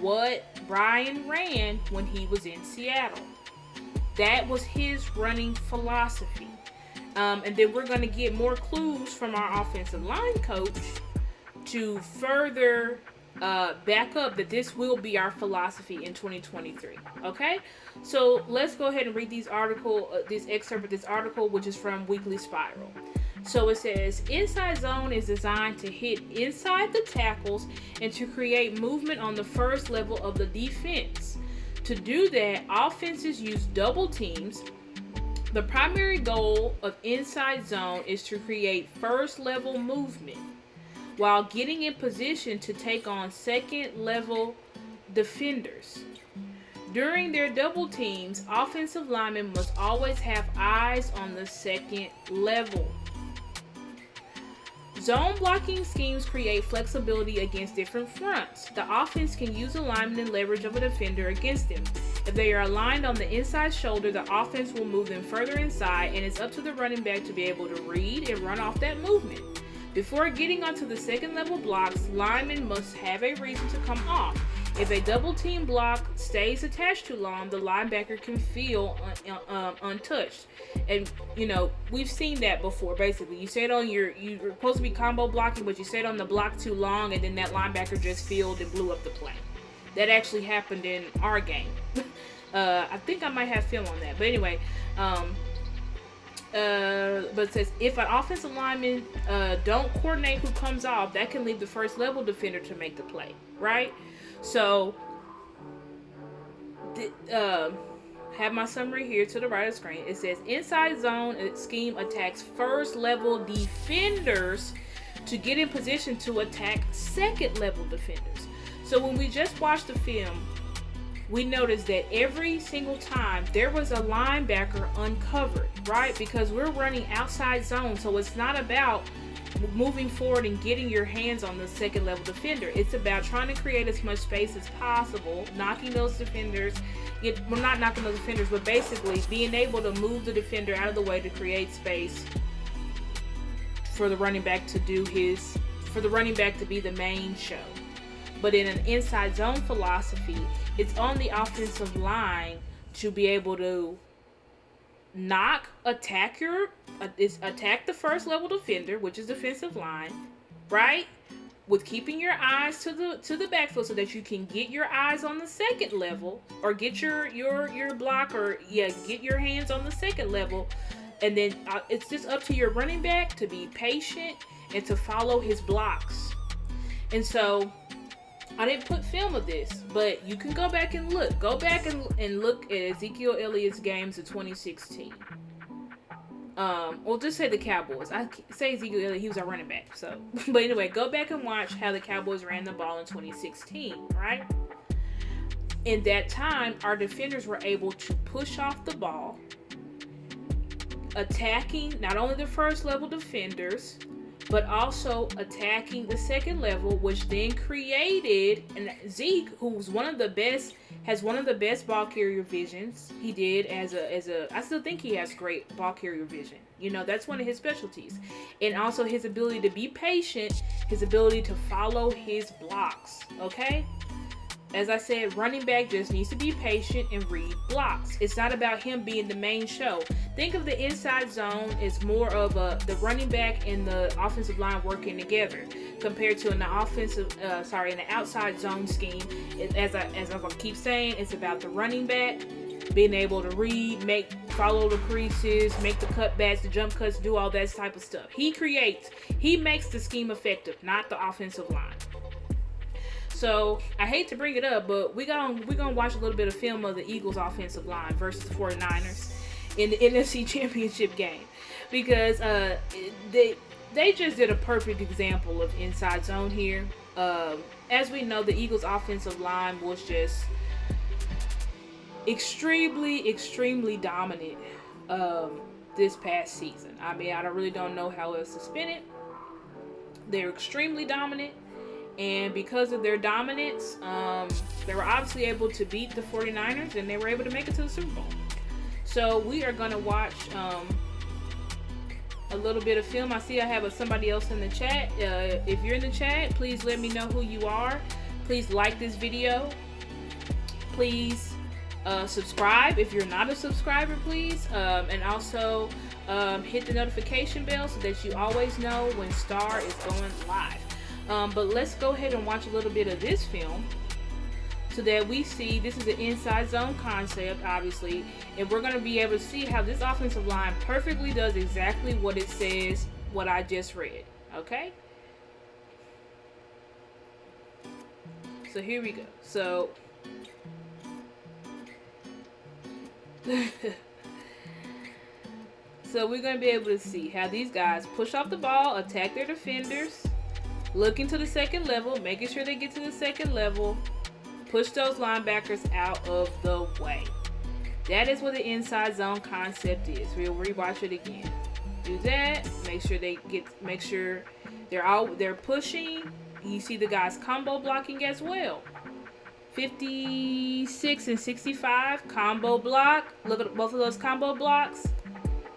what Brian ran when he was in Seattle. That was his running philosophy. And then we're going to get more clues from our offensive line coach to further back up that this will be our philosophy in 2023. Okay? So let's go ahead and read this excerpt of this article, which is from Weekly Spiral. So it says, inside zone is designed to hit inside the tackles and to create movement on the first level of the defense. To do that, offenses use double teams. The primary goal of inside zone is to create first level movement while getting in position to take on second level defenders. During their double teams, offensive linemen must always have eyes on the second level. Zone blocking schemes create flexibility against different fronts. The offense can use alignment and leverage of a defender against them. If they are aligned on the inside shoulder, the offense will move them further inside, and it's up to the running back to be able to read and run off that movement. Before getting onto the second level blocks, linemen must have a reason to come off. If a double team block stays attached too long, the linebacker can feel untouched. And we've seen that before. Basically, you stayed on you're supposed to be combo blocking, but you stayed on the block too long, and then that linebacker just fielded and blew up the play. That actually happened in our game. I think I might have film on that. But anyway, but it says if an offensive lineman don't coordinate who comes off, that can leave the first level defender to make the play, right? So, have my summary here to the right of the screen. It says inside zone scheme attacks first level defenders to get in position to attack second level defenders. So when we just watched the film, we noticed that every single time there was a linebacker uncovered, right? Because we're running outside zone, so it's not about moving forward and getting your hands on the second level defender. It's about trying to create as much space as possible, knocking those defenders, well, not knocking those defenders, but basically being able to move the defender out of the way to create space for the running back to be the main show. But in an inside zone philosophy, it's on the offensive line to be able to attack the first level defender, which is defensive line, right? With keeping your eyes to the backfield so that you can get your eyes on the second level, or get your block, or get your hands on the second level, and then it's just up to your running back to be patient and to follow his blocks. And so I didn't put film of this, but you can go back and look. Go back and look at Ezekiel Elliott's games of 2016. We'll just say the Cowboys. I say Ezekiel Elliott, he was our running back. So, but anyway, go back and watch how the Cowboys ran the ball in 2016, right? In that time, our defenders were able to push off the ball, attacking not only the first level defenders, but also attacking the second level, which then created, and Zeke, who's has one of the best ball carrier visions. He did I still think he has great ball carrier vision. That's one of his specialties. And also his ability to be patient, his ability to follow his blocks, okay? As I said, running back just needs to be patient and read blocks. It's not about him being the main show. Think of the inside zone as more of the running back and the offensive line working together, compared to in the outside zone scheme. As I keep saying, it's about the running back being able to read, follow the creases, make the cutbacks, the jump cuts, do all that type of stuff. He makes the scheme effective, not the offensive line. So I hate to bring it up, but we're gonna watch a little bit of film of the Eagles offensive line versus the 49ers in the NFC Championship game, because they just did a perfect example of inside zone here. As we know, the Eagles offensive line was just extremely dominant this past season. I mean, I really don't know how else to spin it. They're extremely dominant. And because of their dominance, they were obviously able to beat the 49ers, and they were able to make it to the Super Bowl. So we are going to watch a little bit of film. I see I have somebody else in the chat. If you're in the chat, please let me know who you are. Please like this video. Please subscribe if you're not a subscriber, please. And also hit the notification bell so that you always know when Star is going live. But let's go ahead and watch a little bit of this film so that we see this is an inside zone concept, obviously, and we're going to be able to see how this offensive line perfectly does exactly what it says, what I just read. Okay? So here we go. So we're going to be able to see how these guys push off the ball, attack their defenders, looking to the second level, making sure they get to the second level, push those linebackers out of the way. That is what the inside zone concept is. We'll rewatch it again. Do that. Make sure they're pushing. You see the guys combo blocking as well. 56 and 65 combo block. Look at both of those combo blocks.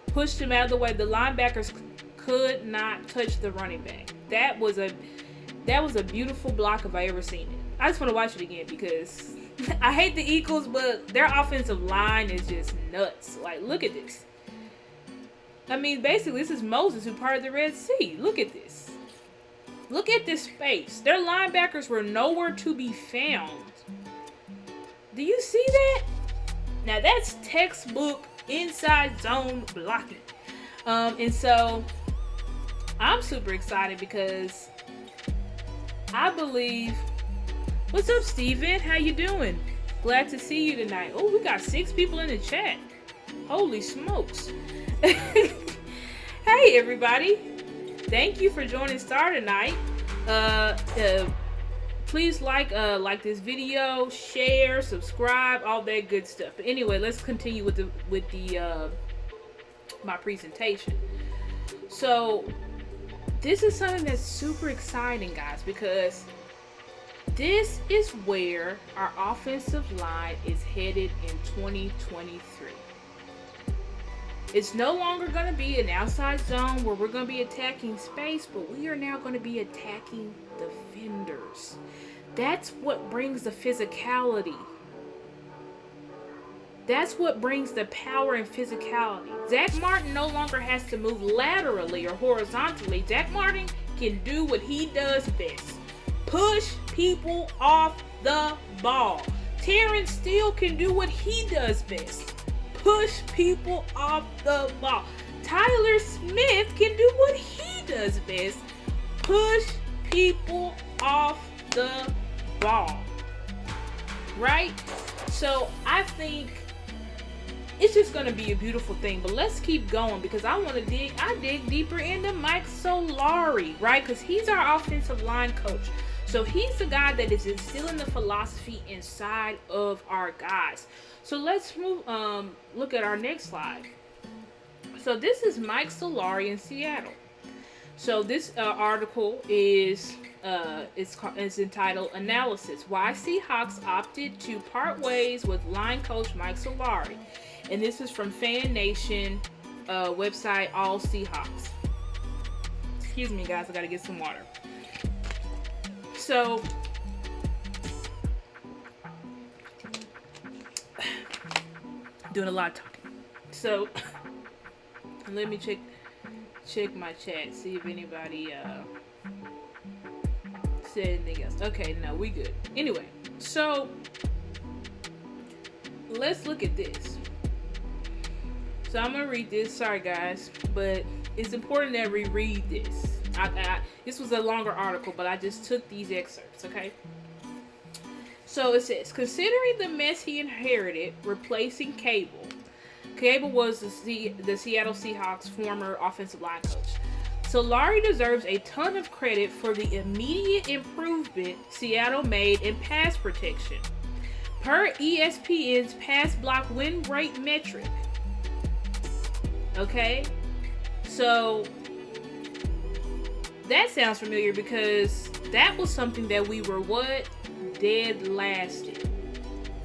Pushed him out of the way. The linebackers could not touch the running back. That was a beautiful block if I ever seen it. I just want to watch it again because I hate the Eagles, but their offensive line is just nuts. Like, look at this. I mean, basically, this is Moses who parted the Red Sea. Look at this. Look at this space. Their linebackers were nowhere to be found. Do you see that? Now, that's textbook inside zone blocking. And so, I'm super excited because I believe... What's up, Steven? How you doing? Glad to see you tonight. Oh, we got 6 people in the chat. Holy smokes. Hey, everybody. Thank you for joining Star tonight. Please like this video, share, subscribe, all that good stuff. But anyway, let's continue with my presentation. So this is something that's super exciting, guys, because this is where our offensive line is headed in 2023. It's no longer going to be an outside zone where we're going to be attacking space, but we are now going to be attacking defenders. That's what brings the physicality. That's what brings the power and physicality. Zach Martin no longer has to move laterally or horizontally. Zach Martin can do what he does best. Push people off the ball. Terrence Steele can do what he does best. Push people off the ball. Tyler Smith can do what he does best. Push people off the ball. Right? So I think it's just going to be a beautiful thing. But let's keep going because I dig deeper into Mike Solari, right? Because he's our offensive line coach. So he's the guy that is instilling the philosophy inside of our guys. So let's look at our next slide. So this is Mike Solari in Seattle. So this article is entitled "Analysis: Why Seahawks Opted to Part Ways with Line Coach Mike Solari," and this is from Fan Nation website All Seahawks. Excuse me, guys, I gotta get some water. So doing a lot of talking. So let me check my chat, see if anybody said anything else. Okay, no, we good. Anyway, so let's look at this. So I'm gonna read this. Sorry, guys, but it's important that we read this. This was a longer article, but I just took these excerpts, okay? So it says, considering the mess he inherited, replacing Cable. Cable was the Seattle Seahawks' former offensive line coach. Solari deserves a ton of credit for the immediate improvement Seattle made in pass protection. Per ESPN's pass block win rate metric. Okay? So that sounds familiar because that was something that we were dead last in,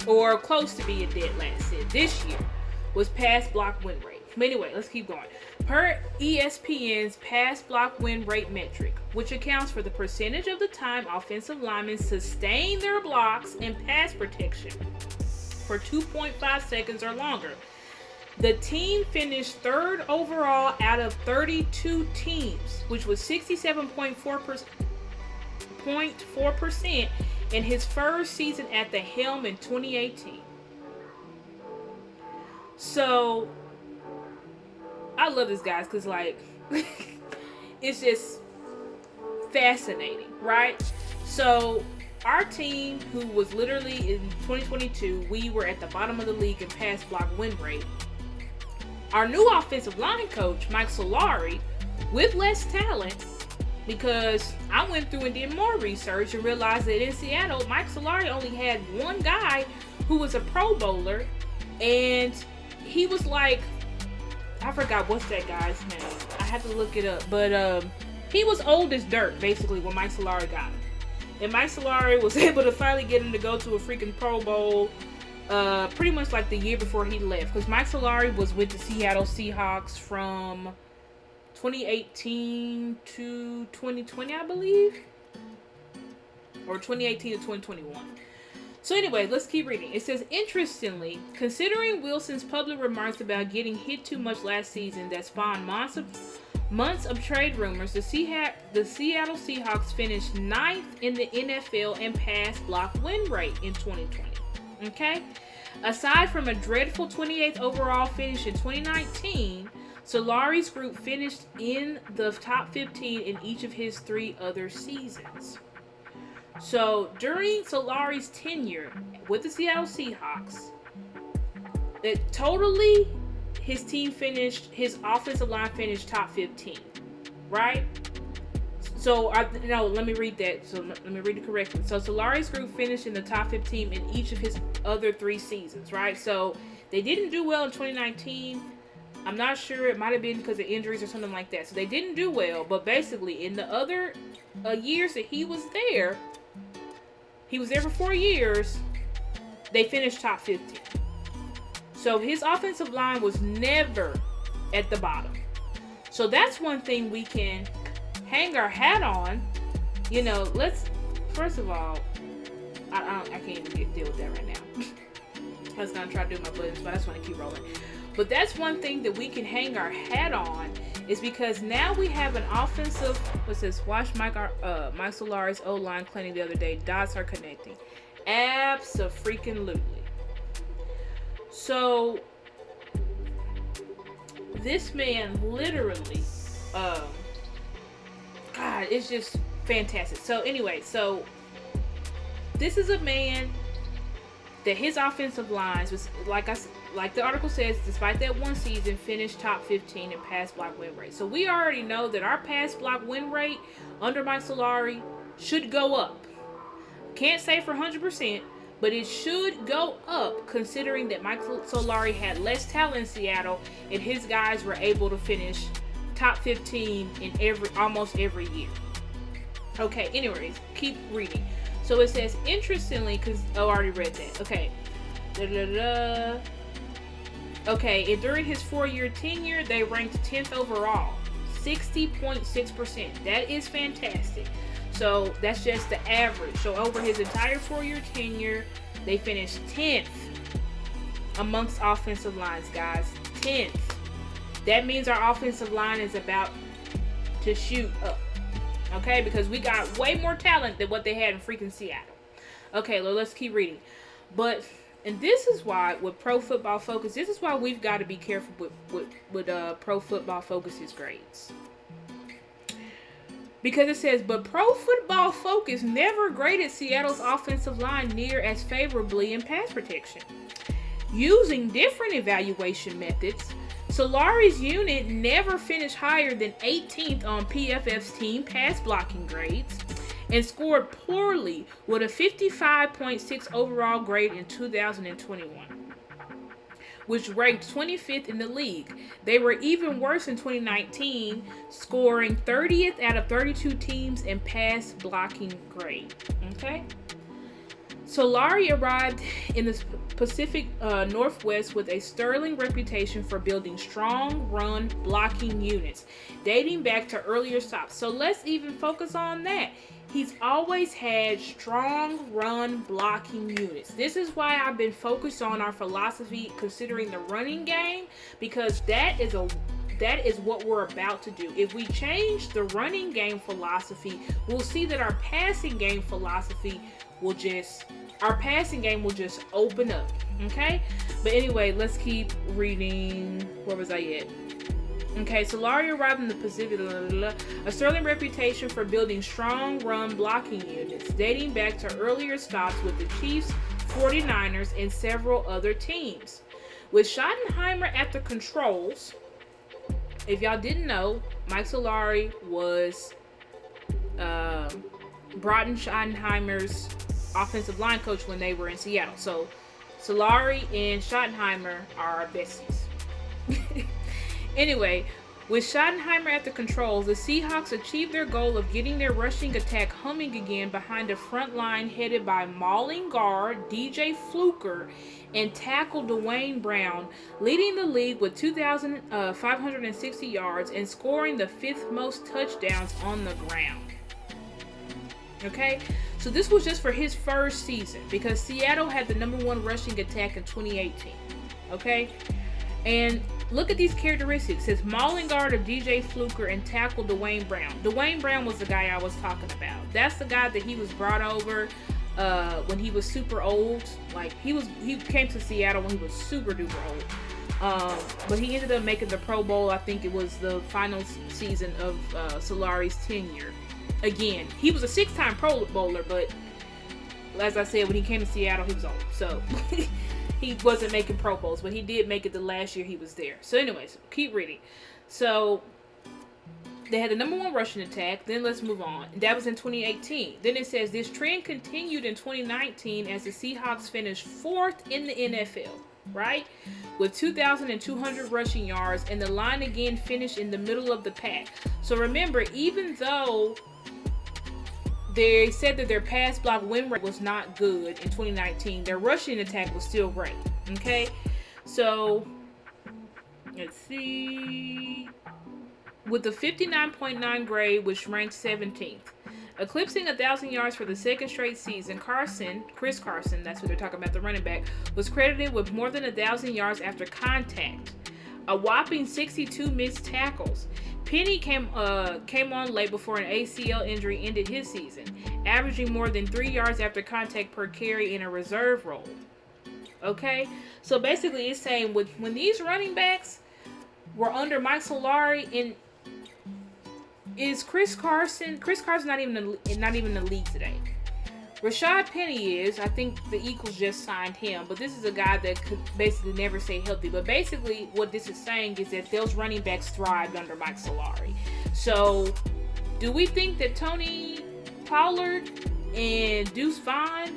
or close to being dead last in. This year was pass block win rate. But anyway, let's keep going. Per ESPN's pass block win rate metric, which accounts for the percentage of the time offensive linemen sustain their blocks in pass protection for 2.5 seconds or longer, the team finished third overall out of 32 teams, which was 67.4% in his first season at the helm in 2018. So, I love this, guys, because, like, it's just fascinating, right? So, our team, who was literally in 2022, we were at the bottom of the league in pass block win rate. Our new offensive line coach, Mike Solari, with less talent, because I went through and did more research and realized that in Seattle, Mike Solari only had one guy who was a Pro Bowler, and he was like, I forgot what's that guy's name. I had to look it up, but he was old as dirt, basically, when Mike Solari got him. And Mike Solari was able to finally get him to go to a freaking Pro Bowl pretty much like the year before he left. Because Mike Solari was with the Seattle Seahawks from 2018 to 2020, I believe. Or 2018 to 2021. So anyway, let's keep reading. It says, interestingly, considering Wilson's public remarks about getting hit too much last season that spawned months of trade rumors, the Seattle Seahawks finished 9th in the NFL in pass block win rate in 2020. Okay? Aside from a dreadful 28th overall finish in 2019, Solari's group finished in the top 15 in each of his 3 other seasons. So during Solari's tenure with the Seattle Seahawks, his offensive line finished top 15, right? So let me read that. So let me read it correctly. So Solari's group finished in the top 15 in each of his other 3 seasons, right? So they didn't do well in 2019. I'm not sure. It might have been because of injuries or something like that. So they didn't do well. But basically, in the other years that he was there for 4 years, they finished top 15. So his offensive line was never at the bottom. So that's one thing we can hang our hat on. You know, first of all, I can't even deal with that right now. I was going to try to do my buttons, but I just want to keep rolling. But that's one thing that we can hang our hat on, is because now we have an offensive, what's this? Watch Mike Solari's O-line cleaning the other day. Dots are connecting. Abso-freaking-lutely. So, this man literally, God, it's just fantastic. So anyway, this is a man that his offensive lines was, like the article says, despite that one season, finished top 15 in pass block win rate. So we already know that our pass block win rate under Mike Solari should go up. Can't say for 100%, but it should go up considering that Mike Solari had less talent in Seattle and his guys were able to finish top 15 in almost every year. Okay, anyways, keep reading. So it says, interestingly, I already read that. Okay. Okay, and during his 4-year tenure, they ranked 10th overall. 60.6%. That is fantastic. So that's just the average. So over his entire 4-year tenure, they finished 10th amongst offensive lines, guys. 10th. That means our offensive line is about to shoot up. Okay, because we got way more talent than what they had in freaking Seattle. Okay, well, let's keep reading. And this is why, with Pro Football Focus, this is why we've got to be careful with Pro Football Focus's grades. Because it says, but Pro Football Focus never graded Seattle's offensive line near as favorably in pass protection. Using different evaluation methods, Solari's unit never finished higher than 18th on PFF's team pass blocking grades and scored poorly with a 55.6 overall grade in 2021, which ranked 25th in the league. They were even worse in 2019, scoring 30th out of 32 teams in pass blocking grade. Okay? Solari arrived in the Pacific Northwest with a sterling reputation for building strong run blocking units, dating back to earlier stops. So let's even focus on that. He's always had strong run blocking units. This is why I've been focused on our philosophy considering the running game, because that is what we're about to do. If we change the running game philosophy, we'll see that our passing game philosophy will just open up. Okay? But anyway, let's keep reading. Where was I at? Okay, Solari arrived in the Pacific, a sterling reputation for building strong run blocking units, dating back to earlier stops with the Chiefs, 49ers, and several other teams. With Schottenheimer at the controls, if y'all didn't know, Mike Solari was Broughton Schottenheimer's offensive line coach when they were in Seattle. So Solari and Schottenheimer are besties. Anyway, With Schottenheimer at the controls, the Seahawks achieved their goal of getting their rushing attack humming again behind a front line headed by mauling guard DJ Fluker and tackle Dwayne Brown, leading the league with 2,560 yards and scoring the 5th most touchdowns on the ground. Okay, so this was just for his first season because Seattle had the #1 rushing attack in 2018. Okay, and look at these characteristics. It says mauling guard of DJ Fluker and tackle Dwayne Brown. Dwayne Brown was the guy I was talking about. That's the guy that he was brought over when he was super old. Like he came to Seattle when he was super duper old. But he ended up making the Pro Bowl. I think it was the final season of Solari's tenure. Again, he was a 6-time Pro Bowler, but as I said, when he came to Seattle, he was old. So he wasn't making Pro Bowls, but he did make it the last year he was there. So anyways, keep reading. So they had the #1 rushing attack. Then let's move on. That was in 2018. Then it says this trend continued in 2019 as the Seahawks finished 4th in the NFL, right? With 2,200 rushing yards, and the line again finished in the middle of the pack. So remember, even though they said that their pass block win rate was not good in 2019, their rushing attack was still great. Okay, so let's see. With the 59.9 grade, which ranked 17th, eclipsing 1,000 yards for the second straight season, Chris Carson, that's what they're talking about, the running back, was credited with more than 1,000 yards after contact, a whopping 62 missed tackles. Penny came on late before an ACL injury ended his season, averaging more than 3 yards after contact per carry in a reserve role. Okay, so basically it's saying when these running backs were under Mike Solari, and is Chris Carson not even in the league today. Rashad Penny is. I think the Eagles just signed him, but this is a guy that could basically never stay healthy. But basically what this is saying is that those running backs thrived under Mike Solari. So do we think that Tony Pollard and Deuce Vaughn,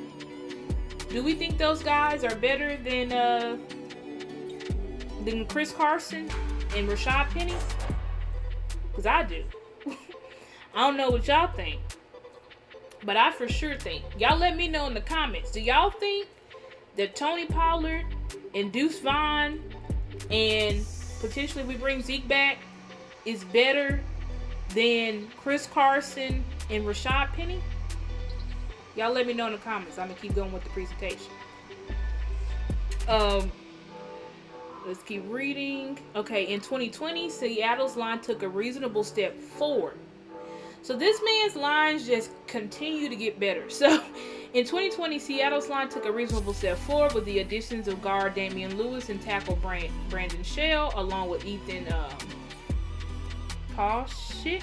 do we think those guys are better than Chris Carson and Rashad Penny? Because I do. I don't know what y'all think, but I for sure think. Y'all let me know in the comments. Do y'all think that Tony Pollard and Deuce Vaughn, and potentially we bring Zeke back, is better than Chris Carson and Rashad Penny? Y'all let me know in the comments. I'm going to keep going with the presentation. Let's keep reading. Okay, in 2020, Seattle's line took a reasonable step forward. So this man's lines just continue to get better. So in 2020, Seattle's line took a reasonable step forward with the additions of guard Damian Lewis and tackle Brandon Shell, along with Ethan Pauschik,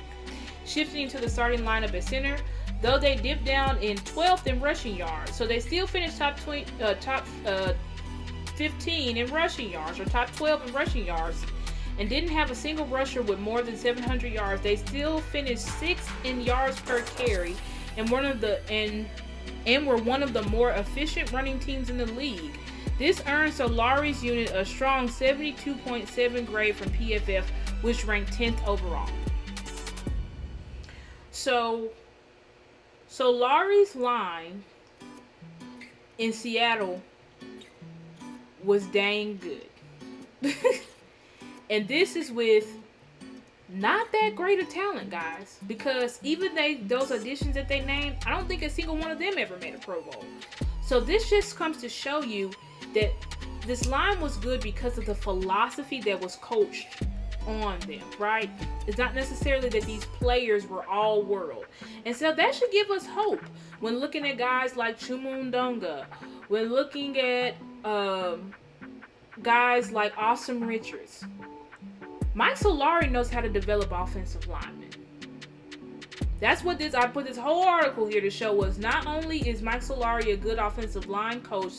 shifting to the starting lineup at center. Though they dipped down in 12th in rushing yards, so they still finished top 15 in rushing yards, or top 12 in rushing yards, and didn't have a single rusher with more than 700 yards. They still finished 6th in yards per carry, and were one of the more efficient running teams in the league. This earned Solari's unit a strong 72.7 grade from PFF, which ranked 10th overall. So Solari's line in Seattle was dang good. And this is with not that great a talent, guys, because even those additions that they named, I don't think a single one of them ever made a Pro Bowl. So this just comes to show you that this line was good because of the philosophy that was coached on them, right? It's not necessarily that these players were all world. And so that should give us hope when looking at guys like Chumundonga, when looking at guys like Awesome Richards. Mike Solari knows how to develop offensive linemen. That's what I put this whole article here to show was not only is Mike Solari a good offensive line coach,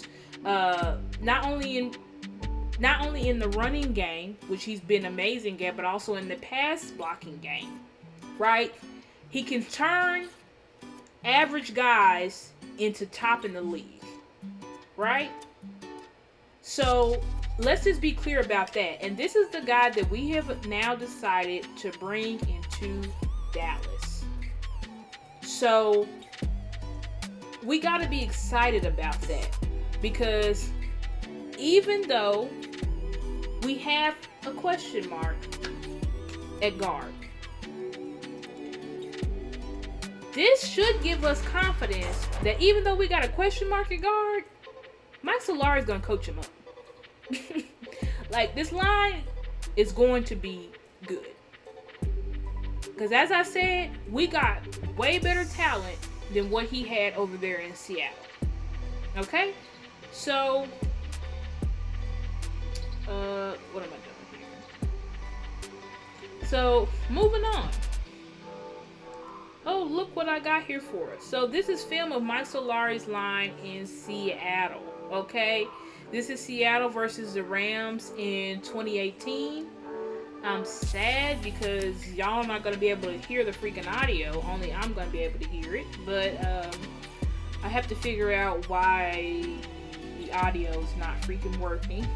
not only in the running game, which he's been amazing at, but also in the pass blocking game, right? He can turn average guys into top in the league, right? So let's just be clear about that. And this is the guy that we have now decided to bring into Dallas. So we got to be excited about that, because even though we have a question mark at guard, this should give us confidence that even though we got a question mark at guard, Mike Solari is going to coach him up. Like, this line is going to be good. Because as I said, we got way better talent than what he had over there in Seattle. Okay? So, what am I doing here? So, moving on. Oh, look what I got here for us. So, this is film of Mike Solari's line in Seattle. Okay? This is Seattle versus the Rams in 2018. I'm sad because y'all are not going to be able to hear the freaking audio. Only I'm going to be able to hear it. But I have to figure out why the audio is not freaking working.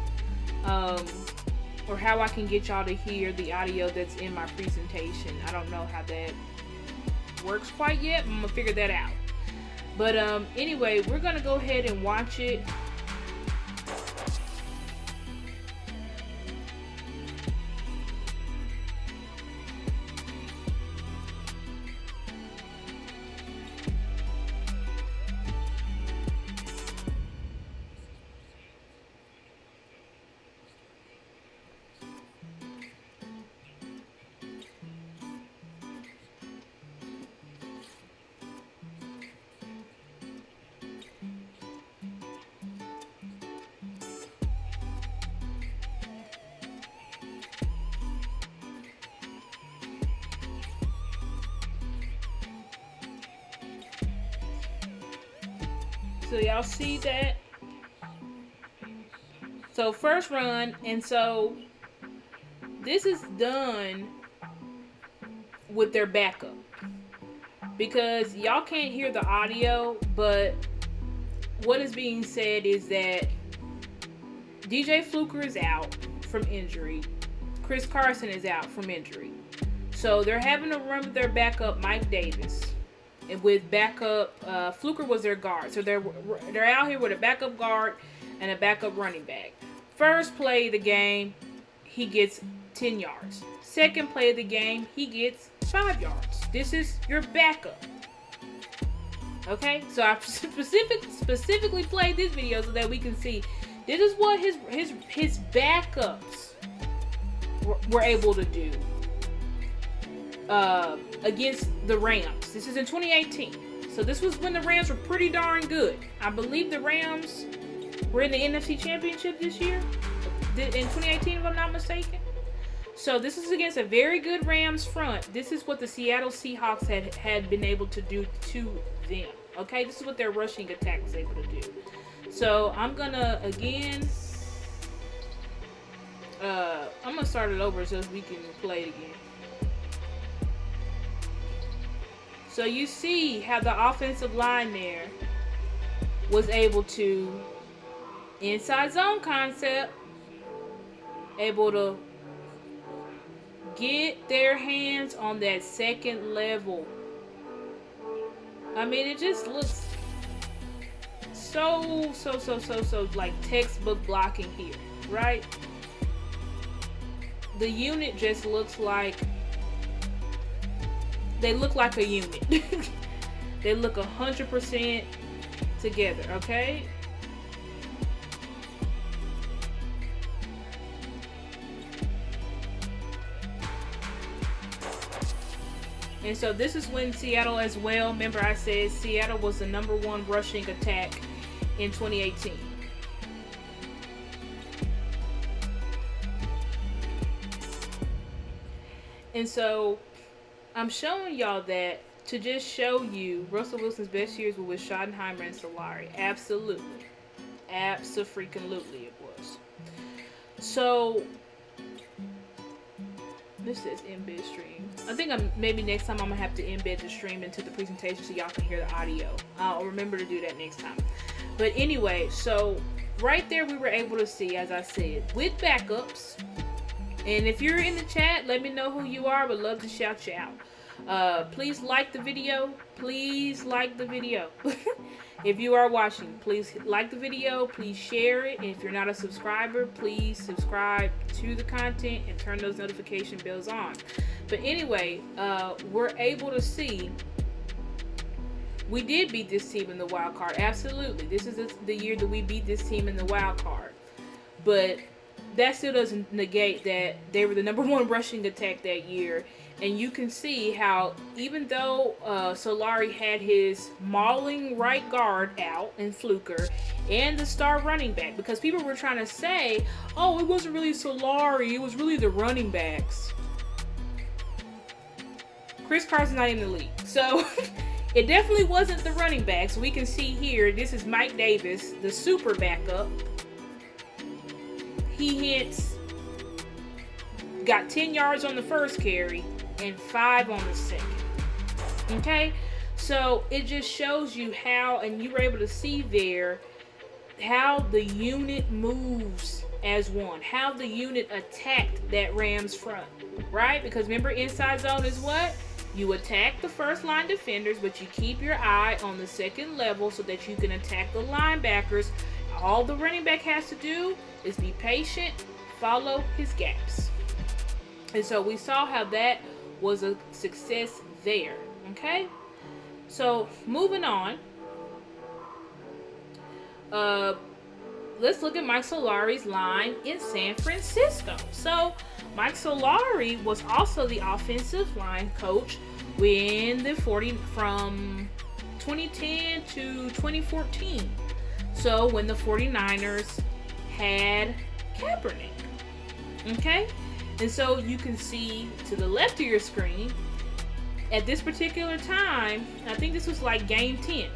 Or how I can get y'all to hear the audio that's in my presentation. I don't know how that works quite yet. I'm going to figure that out. But anyway, we're going to go ahead and watch it. So y'all see that? So first run, and so this is done with their backup. Because y'all can't hear the audio, but what is being said is that DJ Fluker is out from injury. Chris Carson is out from injury. So they're having to run with their backup, Mike Davis. And with backup, Fluker was their guard. So they're out here with a backup guard and a backup running back. First play of the game, he gets 10 yards. Second play of the game, he gets 5 yards. This is your backup. Okay? So I specifically played this video so that we can see this is what his backups were able to do against the Rams. This is in 2018. So this was when the Rams were pretty darn good. I believe the Rams were in the NFC Championship this year, in 2018 if I'm not mistaken. So this is against a very good Rams front. This is what the Seattle Seahawks had been able to do to them. Okay, this is what their rushing attack was able to do. So I'm gonna again, I'm gonna start it over so we can play it again. So you see how the offensive line there was able to, inside zone concept, able to get their hands on that second level. I mean, it just looks so like textbook blocking here, right? The unit just looks like, they look like a unit. They look 100% together, okay? And so this is when Seattle as well, remember I said Seattle was the #1 rushing attack in 2018. And so I'm showing y'all that to just show you Russell Wilson's best years were with Schottenheimer and Solari. Absolutely. Abso-freaking-lutely it was. So this says embed stream. I think maybe next time I'm gonna have to embed the stream into the presentation so y'all can hear the audio. I'll remember to do that next time. But anyway, so right there we were able to see, as I said, with backups. And if you're in the chat, let me know who you are. Would love to shout you out. Please like the video. Please like the video. If you are watching, please like the video. Please share it. And if you're not a subscriber, please subscribe to the content and turn those notification bells on. But anyway, we're able to see we did beat this team in the wild card. Absolutely. This is the year that we beat this team in the wild card. But that still doesn't negate that they were the #1 rushing attack that year. And you can see how even though Solari had his mauling right guard out in Fluker and the star running back, because people were trying to say, oh, it wasn't really Solari, it was really the running backs. Chris Carson's not in the league. So it definitely wasn't the running backs. We can see here, this is Mike Davis, the super backup. He hits, got 10 yards on the first carry and 5 on the second. Okay? So it just shows you how, and you were able to see there, how the unit moves as one. How the unit attacked that Rams front. Right? Because remember, inside zone is what? You attack the first line defenders, but you keep your eye on the second level so that you can attack the linebackers. All the running back has to do is be patient, follow his gaps. And so we saw how that was a success there. Okay? So moving on. Let's look at Mike Solari's line in San Francisco. So Mike Solari was also the offensive line coach when from 2010 to 2014. So when the 49ers had Kaepernick. Okay? And so you can see to the left of your screen, at this particular time, I think this was like game 10.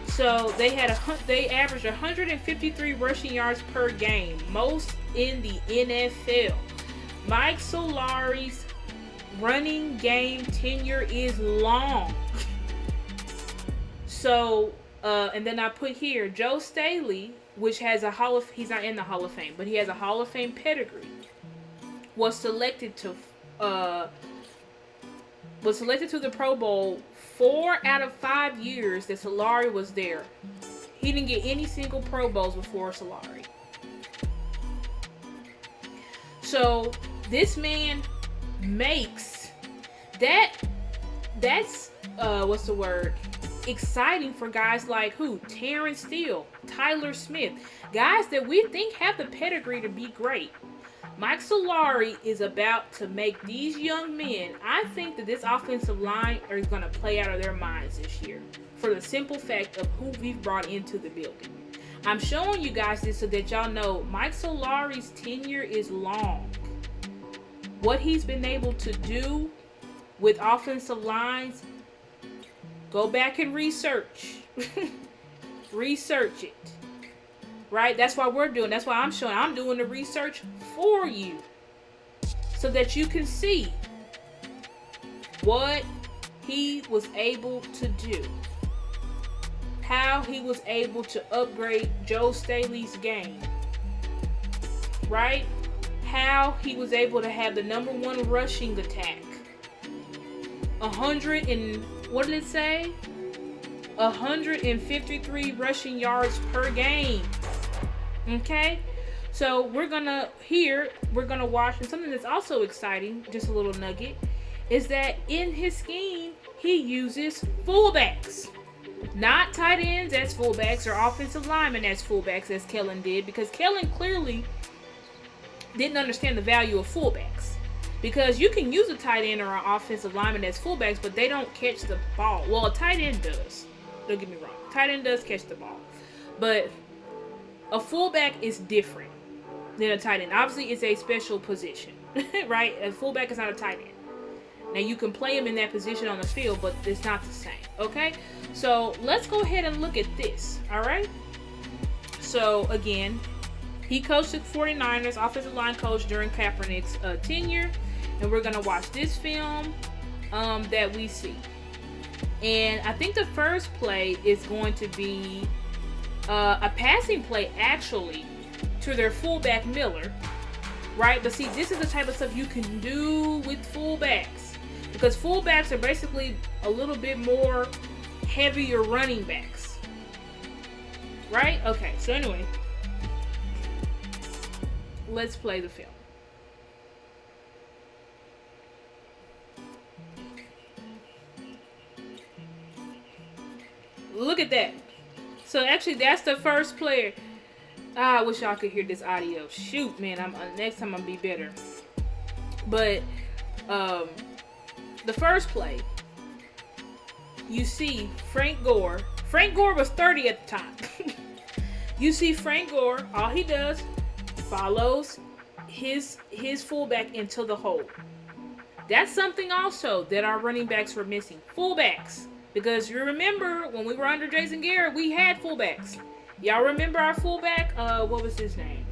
So they averaged 153 rushing yards per game, most in the NFL. Mike Solari's running game tenure is long. So, and then I put here Joe Staley, which has he's not in the Hall of Fame, but he has a Hall of Fame pedigree. Was selected to the Pro Bowl 4 out of 5 years that Solari was there. He didn't get any single Pro Bowls before Solari. So this man makes that's what's the word? Exciting for guys like who? Terrence Steele, Tyler Smith, guys that we think have the pedigree to be great. Mike Solari is about to make these young men, I think that this offensive line is going to play out of their minds this year for the simple fact of who we've brought into the building. I'm showing you guys this so that y'all know Mike Solari's tenure is long. What he's been able to do with offensive lines, go back and research. Research it. Right? That's why we're doing. That's why I'm doing the research for you. So that you can see what he was able to do. How he was able to upgrade Joe Staley's game. Right? How he was able to have the #1 rushing attack. 153 rushing yards per game. Okay? So we're gonna watch, and something that's also exciting, just a little nugget, is that in his scheme, he uses fullbacks. Not tight ends as fullbacks or offensive linemen as fullbacks as Kellen did, because Kellen clearly didn't understand the value of fullbacks. Because you can use a tight end or an offensive lineman as fullbacks, but they don't catch the ball. Well, a tight end does. Don't get me wrong. Tight end does catch the ball. But a fullback is different than a tight end. Obviously, it's a special position, right? A fullback is not a tight end. Now, you can play him in that position on the field, but it's not the same, okay? So, let's go ahead and look at this, all right? So, again, he coached the 49ers, offensive line coach during Kaepernick's tenure. And we're going to watch this film that we see. And I think the first play is going to be a passing play actually to their fullback Miller, right? But see, this is the type of stuff you can do with fullbacks, because fullbacks are basically a little bit more heavier running backs, right? Okay, so anyway, let's play the film. Look at that. So actually, that's the first player. I wish y'all could hear this audio. Shoot, man, next time I'll be better. But the first play, you see Frank Gore. Frank Gore was 30 at the time. You see Frank Gore. All he does, follows his fullback into the hole. That's something also that our running backs were missing. Fullbacks. Because you remember when we were under Jason Garrett, we had fullbacks. Y'all remember our fullback? What was his name?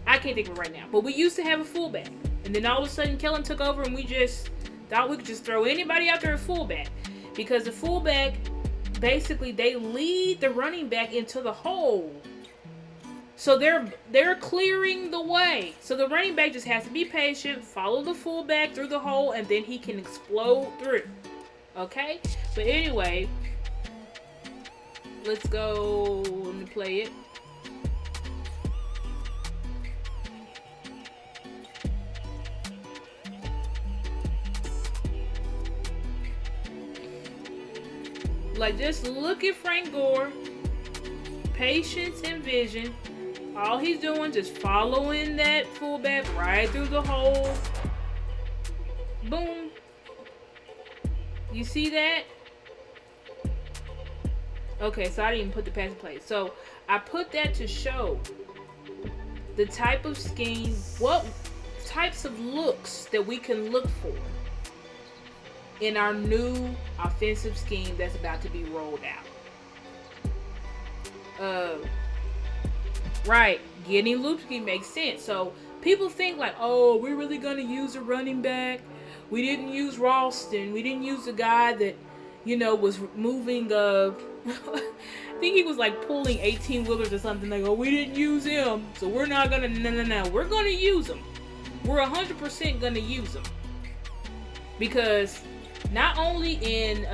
I can't think of it right now. But we used to have a fullback. And then all of a sudden Kellen took over and we just thought we could just throw anybody out there at fullback. Because the fullback, basically, they lead the running back into the hole. So they're clearing the way. So the running back just has to be patient, follow the fullback through the hole, and then he can explode through. Okay? But anyway, let's go. Let me play it. Like, just look at Frank Gore. Patience and vision. All he's doing, just following that fullback right through the hole. Boom. You see that? Okay, so I didn't even put the pass and play. So I put that to show the type of scheme, what types of looks that we can look for in our new offensive scheme that's about to be rolled out. Right, getting Lupski makes sense. So people think like, oh, we're really gonna use a running back. We didn't use Ralston. We didn't use a guy that, you know, was moving. I think he was like pulling 18 wheelers or something. Like, oh, we didn't use him, so we're not gonna. No. We're gonna use him. We're 100% gonna use him, because not only in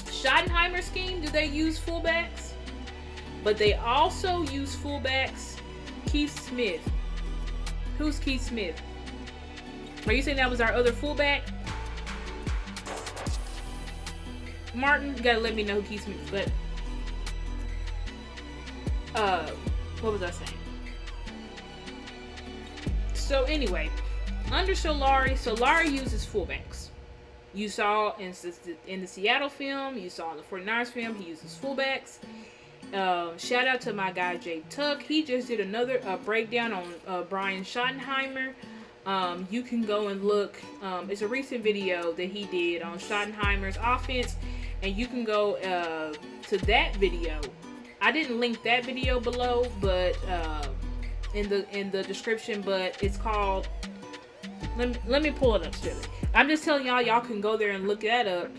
Schottenheimer's scheme do they use fullbacks, but they also use fullbacks. Keith Smith. Who's Keith Smith? Are you saying that was our other fullback? Martin, you gotta let me know who Keith Smith is. But what was I saying? So anyway, under Solari uses fullbacks. You saw in the Seattle film, you saw in the 49ers film, he uses fullbacks. Shout out to my guy Jay Tuck. He just did another breakdown on Brian Schottenheimer. You can go and look. It's a recent video that he did on Schottenheimer's offense, and you can go to that video. I didn't link that video below, but in the description. But it's called. Let me pull it up, Shirley. I'm just telling y'all can go there and look that up.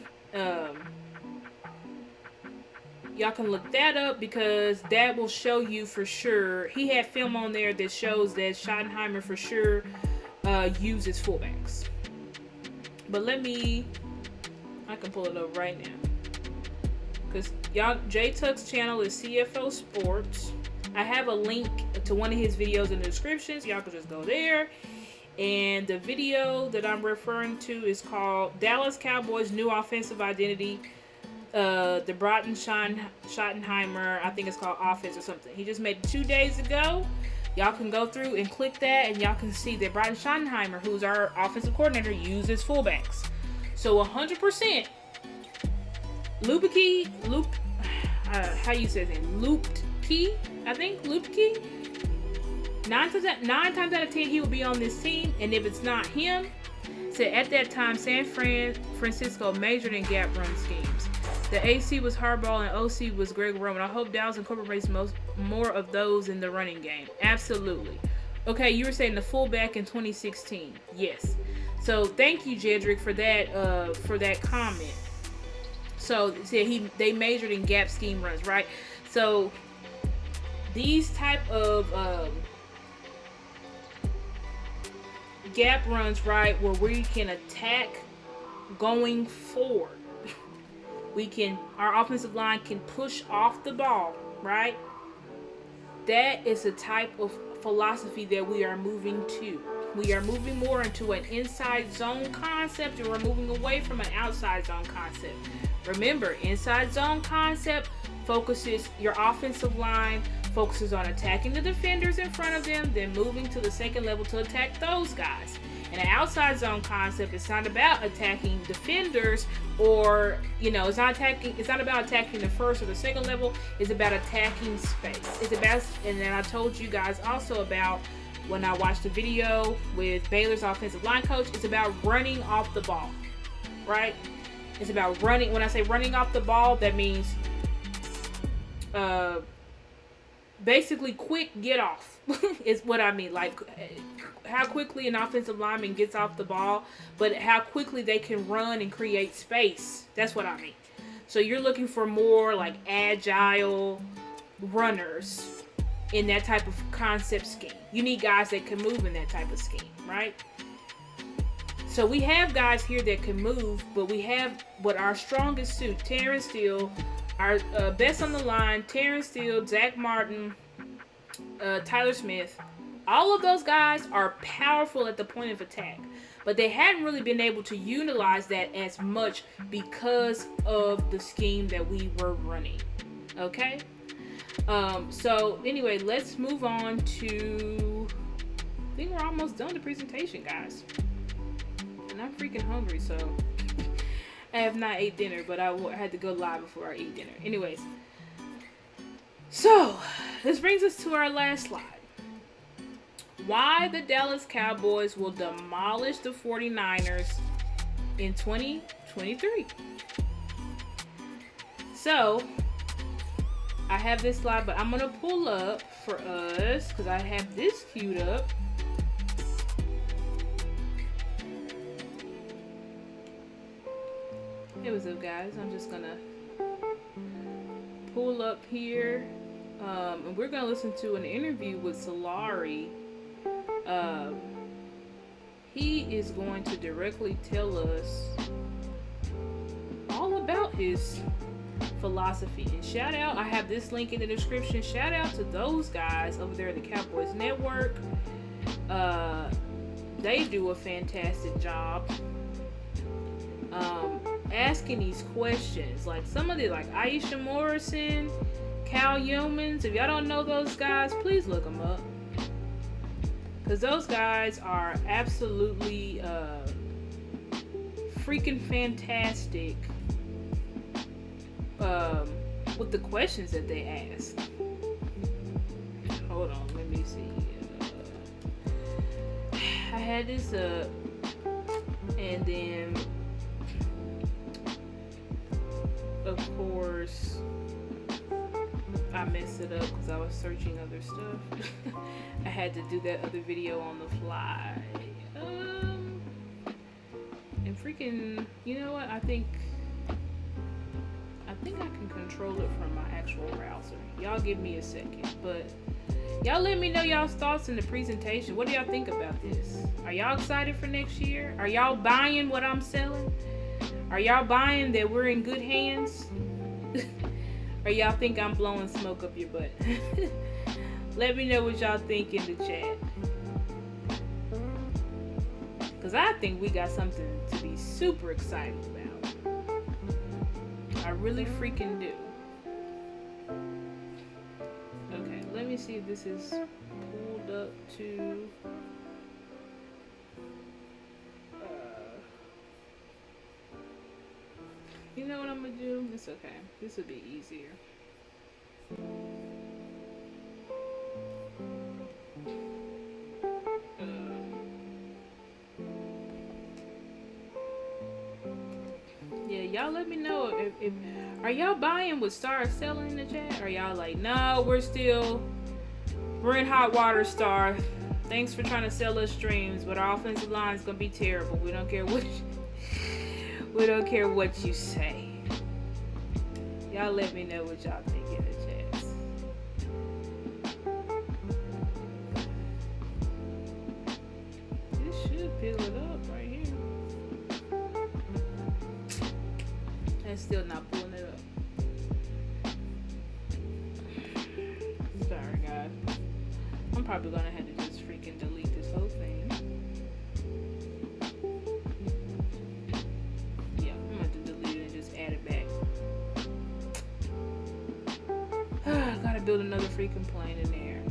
Y'all can look that up, because that will show you for sure. He had film on there that shows that Schottenheimer for sure uses fullbacks. But I can pull it up right now, because y'all, J Tuck's channel is CFO Sports. I have a link to one of his videos in the description, so y'all can just go there. And the video that I'm referring to is called Dallas Cowboys New Offensive Identity. The Broughton Schottenheimer, I think it's called Offense or something. He just made it 2 days ago. Y'all can go through and click that, and y'all can see that Broughton Schottenheimer, who's our offensive coordinator, uses fullbacks. So 100%. How you say his name? Lupke, I think. Lupke. 9 times out of 10, he will be on this team, and if it's not him, so at that time, San Francisco majored in gap run schemes. The AC was Harbaugh and OC was Greg Roman. I hope Dallas incorporates more of those in the running game. Absolutely. Okay, you were saying the fullback in 2016. Yes. So thank you, Jedrick, for that comment. So see, they measured in gap scheme runs, right? So these type of gap runs, right, where we can attack going forward. Our offensive line can push off the ball, right? That is a type of philosophy that we are moving to. We are moving more into an inside zone concept, and we're moving away from an outside zone concept. Remember, inside zone concept focuses your offensive line, focuses on attacking the defenders in front of them, then moving to the second level to attack those guys. And an outside zone concept is not about attacking defenders, or it's not about attacking the first or the second level. It's about attacking space. And then I told you guys also about when I watched the video with Baylor's offensive line coach, it's about running off the ball, right? It's about running. When I say running off the ball, that means basically quick get off is what I mean. Like how quickly an offensive lineman gets off the ball, but how quickly they can run and create space. That's what I mean. So you're looking for more like agile runners in that type of concept scheme. You need guys that can move in that type of scheme, right? So we have guys here that can move, but we have what our strongest suit, Terrence Steele, our best on the line, Terrence Steele, Zach Martin, Tyler Smith. All of those guys are powerful at the point of attack, but they hadn't really been able to utilize that as much because of the scheme that we were running. Okay? So anyway, let's move on to, I think we're almost done the presentation, guys. And I'm freaking hungry, so I have not ate dinner, but I had to go live before I eat dinner. Anyways, so this brings us to our last slide. Why the Dallas Cowboys will demolish the 49ers in 2023. So I have this slide, but I'm going to pull up for us because I have this queued up. Hey, what's up, guys? I'm just going to pull up here. And we're going to listen to an interview with Solari. He is going to directly tell us all about his philosophy. And shout out, I have this link in the description. Shout out to those guys over there at the Cowboys Network. They do a fantastic job asking these questions. Like some of the, like Aisha Morrison, Cal Yeomans. If y'all don't know those guys, please look them up. Because those guys are absolutely freaking fantastic with the questions that they ask. Hold on, let me see. I had this up, and then, of course, I messed it up because I was searching other stuff. I had to do that other video on the fly. And freaking, you know what? I think I can control it from my actual browser. Y'all give me a second, but y'all let me know y'all's thoughts in the presentation. What do y'all think about this? Are y'all excited for next year? Are y'all buying what I'm selling? Are y'all buying that we're in good hands? Or y'all think I'm blowing smoke up your butt? Let me know what y'all think in the chat. Because I think we got something to be super excited about. I really freaking do. Okay, let me see if this is pulled up to... you know what I'm gonna do? It's okay. This will be easier. Yeah, y'all let me know if are y'all buying what Star is selling in the chat? Or y'all like, no, we're in hot water, Star. Thanks for trying to sell us streams, but our offensive line is gonna be terrible. We don't care what you say. Y'all let me know what y'all think in the chats. This should fill it up right here. That's still not pulling it up. Sorry, guys. I'm probably gonna have to just freaking delete this whole thing. Yeah, I'm gonna have to delete it and just add it back. Gotta build another freaking plane in there.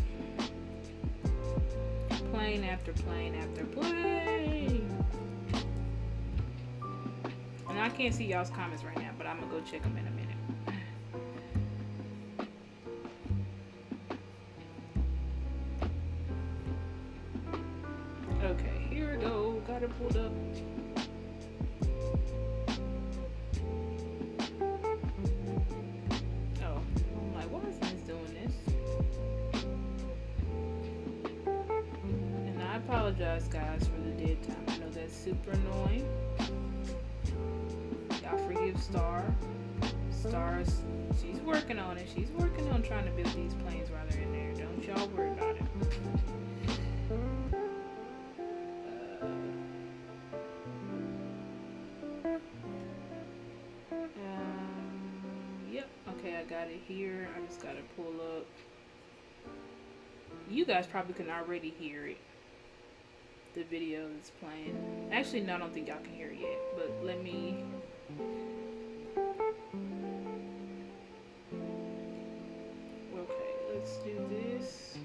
Plane after plane after plane. And I can't see y'all's comments right now, but I'm gonna go check them in a minute. Okay, here we go. Got it pulled up. Oh, I'm like, why is this doing this? And I apologize, guys, for the dead time. I know that's super annoying. Y'all forgive Star. Star's, she's working on it. She's working on trying to build these planes while they're in there. Don't y'all worry about it. Yep. Okay, I got it here. I just gotta pull up. You guys probably can already hear it. The video that's playing. Actually, no, I don't think y'all can hear it yet. But let me. Okay, let's do this.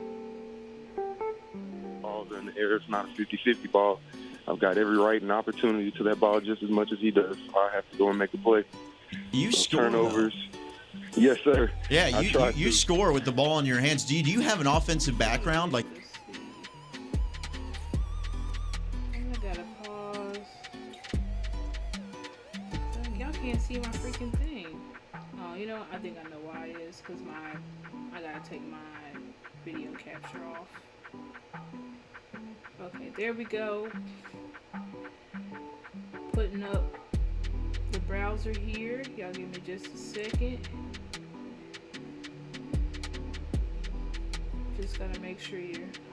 Balls are in the air. It's not a 50-50 ball. I've got every right and opportunity to that ball just as much as he does. So I have to go and make a play. You So score turnovers. Yes, sir. Yeah, I try you to. score with the ball in your hands. Do you have an offensive background? Like, Let's see. I gotta pause. Y'all can't see my freaking thing. Oh, you know, I think I know why it is. Cause I gotta take my video capture off. Okay, there we go. Putting up the browser here. Y'all give me just a second. Just gotta make sure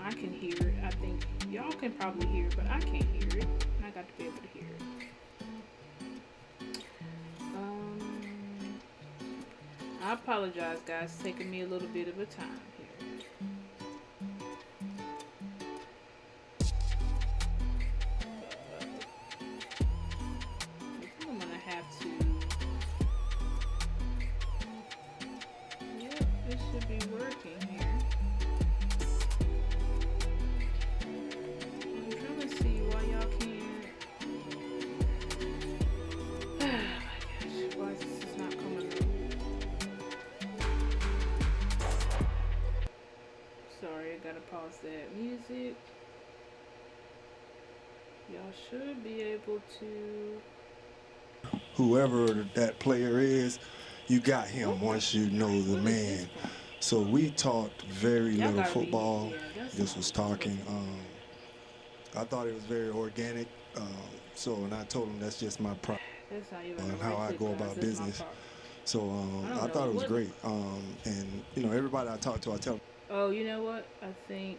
I can hear it. I think y'all can probably hear it, but I can't hear it. And I got to be able to hear it. I apologize, guys. It's taking me a little bit of a time here. I think I'm gonna have to. Yep, it should be working here. I'm trying to see why y'all can't. Oh my gosh, why is this not coming up? Sorry, I gotta pause that music. Y'all should be able to. Whoever that player is, you got him once you know the What is man. this one? So we talked very Y'all little gotta be- football. yeah, that's Just not was what I'm talking. looking I thought it was very organic. And I told him that's just my pride That's not even and how I go about business. So I thought it was great. And you know, everybody I talk to, I tell them. Oh, you know what? I think.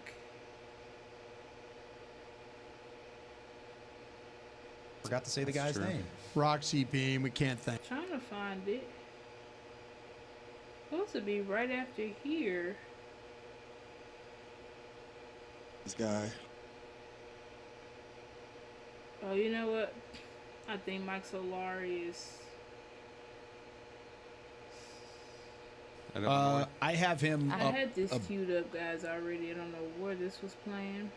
forgot to say the guy's name. Roxy Beam, we can't thank. Trying to find it. Supposed to be right after here. This guy. Oh, you know what? I think Mike Solari is. I have him. I had this queued up, guys, already. I don't know where this was playing.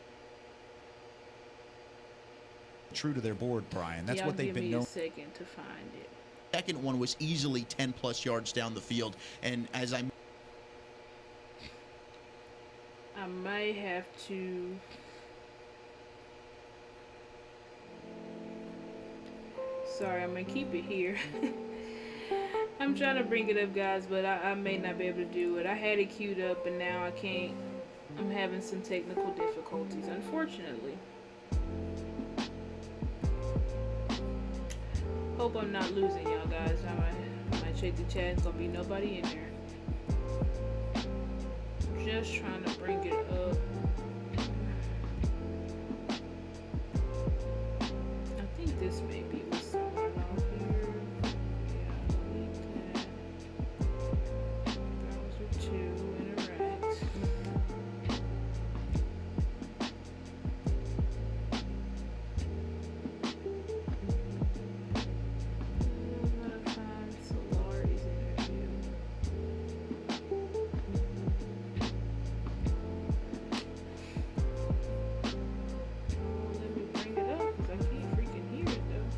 True to their board, Brian. That's Y'all what they've give been me known. a second to find it. Second one was easily 10+ yards down the field, and as I may have to. Sorry, I'm gonna keep it here. I'm trying to bring it up, guys, but I may not be able to do it. I had it queued up, and now I can't. I'm having some technical difficulties, unfortunately. Hope I'm not losing y'all, guys. I might check the chat. It's gonna be nobody in there. Just trying to bring it up. I think this may be what's someone out here. Yeah, delete that. Browser 2, interact. I'm gonna find Solari's interview. Let me bring it up because I can't freaking hear it though.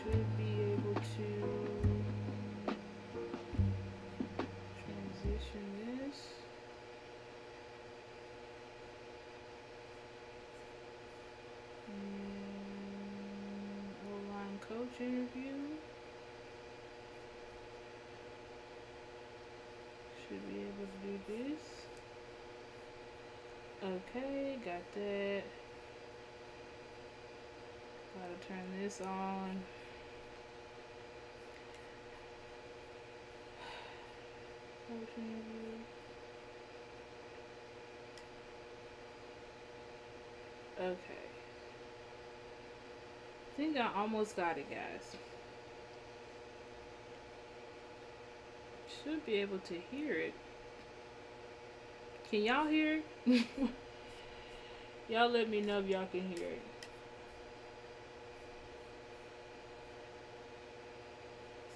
Should be able to transition this. And O-line coach interview. Should be able to do this. Okay, got that. Gotta turn this on. Coach interview. Okay. I think I almost got it, guys. Should be able to hear it. Can y'all hear it? Y'all let me know if y'all can hear it.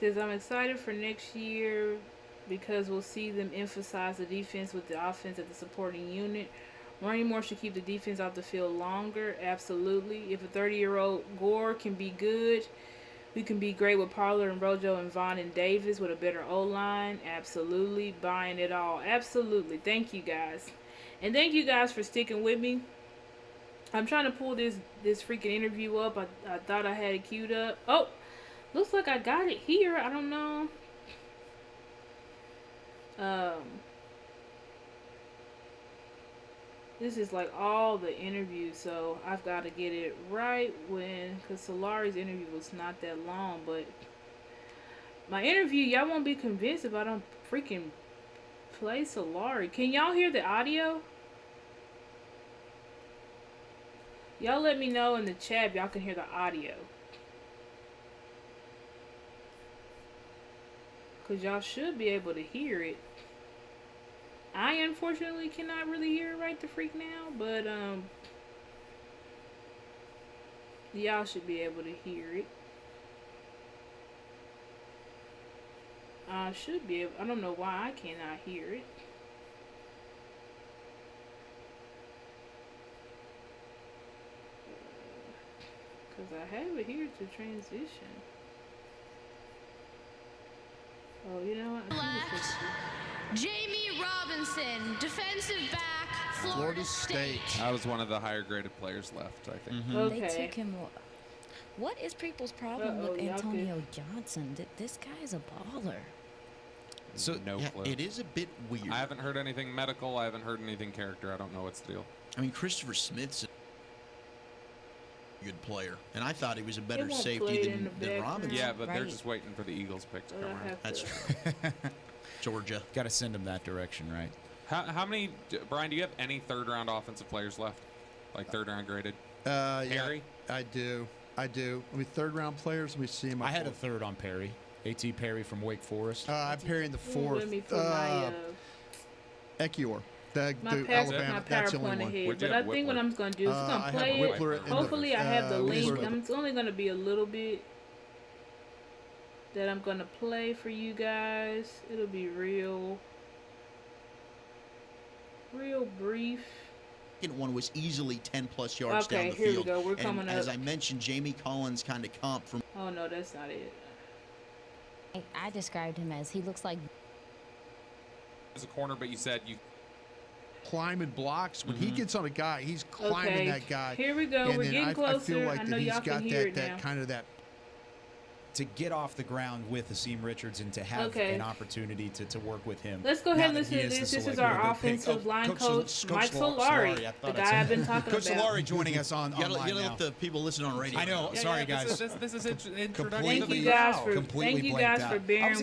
Says I'm excited for next year because we'll see them emphasize the defense with the offense at the supporting unit. Ronnie Moore should keep the defense off the field longer. Absolutely. If a 30-year-old Gore can be good, we can be great with Parler and Rojo and Vaughn and Davis with a better O-line. Absolutely. Buying it all. Absolutely. Thank you guys. And thank you guys for sticking with me. I'm trying to pull this freaking interview up. I thought I had it queued up. Oh, looks like I got it here. I don't know. This is like all the interviews, so I've got to get it right because Solari's interview was not that long, but my interview, y'all won't be convinced if I don't freaking play Solari. Can y'all hear the audio? Y'all let me know in the chat if y'all can hear the audio. Because y'all should be able to hear it. I unfortunately cannot really hear it right the freak now, but y'all should be able to hear it. I should be able, I don't know why I cannot hear it. Because I have it here to transition. Oh, you know what? I think it's Jamie Robinson, defensive back, Florida State. That was one of the higher graded players left, I think. Okay. They took him. What is people's problem with Antonio Johnson? This guy is a baller. So no clue. It is a bit weird. I haven't heard anything medical. I haven't heard anything character. I don't know what's the deal. I mean, Christopher Smith's a good player, and I thought he was a better won't safety play than Robinson. Yeah, but they're Right. just waiting for the Eagles pick to come around. That's true. Georgia. Got to send them that direction, right? How many, Brian, do you have any third-round offensive players left? Like third-round graded? Yeah, I do. I mean, third-round players, let me see him. I had a third on Perry. A.T. Perry from Wake Forest. I'm Perry the fourth. Let me put my Ekior. my Alabama. That's the only PowerPoint one. ahead. But I think what I'm going to do is I'm going to play it. Hopefully I have the link. It's only going to be a little bit that I'm going to play for you guys. It'll be real brief. Second one was easily 10-plus yards down the field. Okay, here we go. We're coming up. As I mentioned, Jamie Collins kind of comp from. Oh, no, that's not it. I described him as he looks like. As a corner, but you said you. Climbing blocks. When he gets on a guy, he's climbing that guy. Here we go. And We're then getting closer. I feel like I know that y'all he's got can hear it now. that kind of that to get off the ground with Asim Richards and to have an opportunity to work with him. Let's go ahead and listen to this. This is our offensive line coach, Mike Solari, the guy I've been talking Coach about. Solari joining us on You online gotta now. let the people listen on radio. I know. Yeah, sorry, yeah, guys. This is introduction. Thank you guys for bearing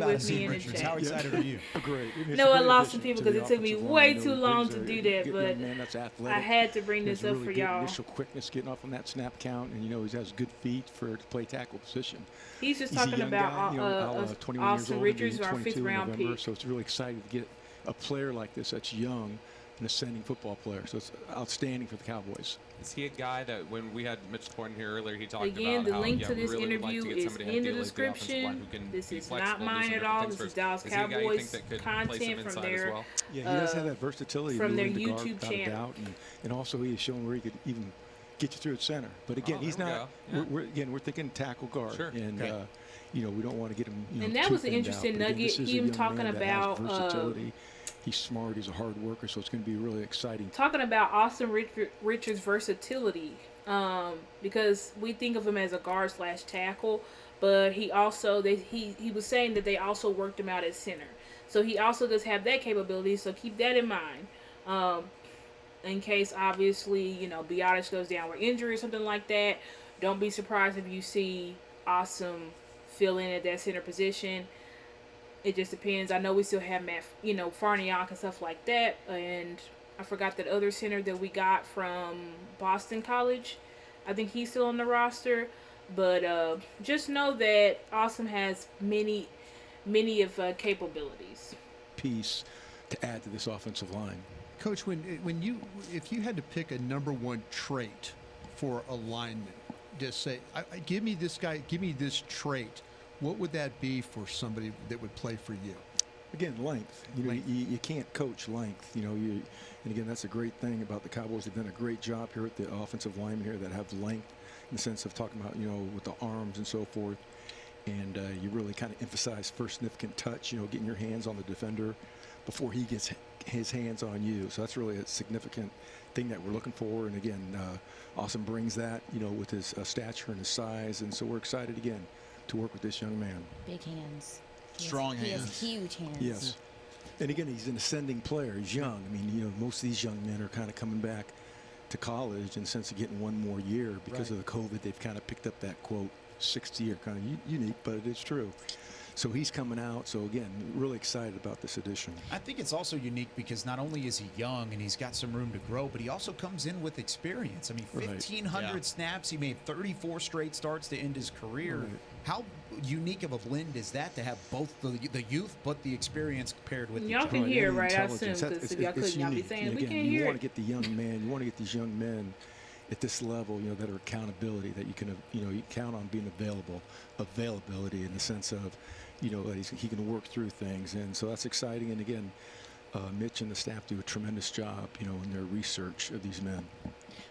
with me in the Richards. chat. How excited are you? Great. No, I lost some people because it took me way too long to do that, but I had to bring this up for y'all. Initial quickness getting off on that snap count, and he has good feet to play tackle position. He's just talking about Austin Richards, our 5th round pick. So it's really exciting to get a player like this that's young, an ascending football player. So it's outstanding for the Cowboys. Is he a guy that when we had Mitch Porton here earlier, he talked Again, about the how, link to we this really interview like to get is somebody in who the can deal with the offensive line, description. who can This be is flexible, not do mine some at different all. things This is first. Dallas Is he a guy you Cowboys think that could play some content from inside their as well? Yeah, he does have that versatility from their moving the guard, YouTube without a channel. doubt, and also he has shown where he could even get you through at center. But again, he's not. We're thinking tackle guard, Sure. and we don't want to get him. And that too was an thinned interesting out. But again, nugget. this is a Him young talking man that about, has versatility. He's smart. He's a hard worker, so it's going to be really exciting. Talking about Austin Richards' versatility, because we think of him as a guard / tackle, but he also he was saying that they also worked him out at center, so he also does have that capability. So keep that in mind, in case obviously Biotis goes down with injury or something like that. Don't be surprised if you see Awesome fill in at that center position. It just depends. I know we still have Matt, Farniok and stuff like that. And I forgot that other center that we got from Boston College. I think he's still on the roster. But just know that Awesome has many of capabilities. Piece to add to this offensive line. Coach, if you had to pick a #1 trait for a lineman, just say, give me this guy, give me this trait. What would that be for somebody that would play for you? Again, length. You can't coach length. And again, that's a great thing about the Cowboys. They've done a great job here with the offensive linemen here that have length in the sense of talking about, with the arms and so forth. And you really kind of emphasize first significant touch, getting your hands on the defender before he gets his hands on you. So that's really a significant thing that we're looking for. And again, Awesome brings that, with his stature and his size. And so we're excited again to work with this young man. Big hands. Strong hands. He has huge hands. Yes. And again, he's an ascending player. He's young. I mean, most of these young men are kind of coming back to college in the sense of getting one more year because of the COVID. They've kind of picked up that, quote, 6th year, kind of unique, but it is true. So he's coming out. So again, really excited about this addition. I think it's also unique because not only is he young and he's got some room to grow, but he also comes in with experience. I mean, 1,500 snaps. He made 34 straight starts to end his career. Right. How unique of a blend is that to have both the youth but the experience paired with each Y'all other? can hear, right? I assume, Intelligence. because if y'all couldn't, y'all be saying, we can't hear. You want to get the young man. You want to get these young men at this level, that are accountability, that you can, you count on being availability in the sense of, that he can work through things. And so that's exciting. And again, Mitch and the staff do a tremendous job, in their research of these men.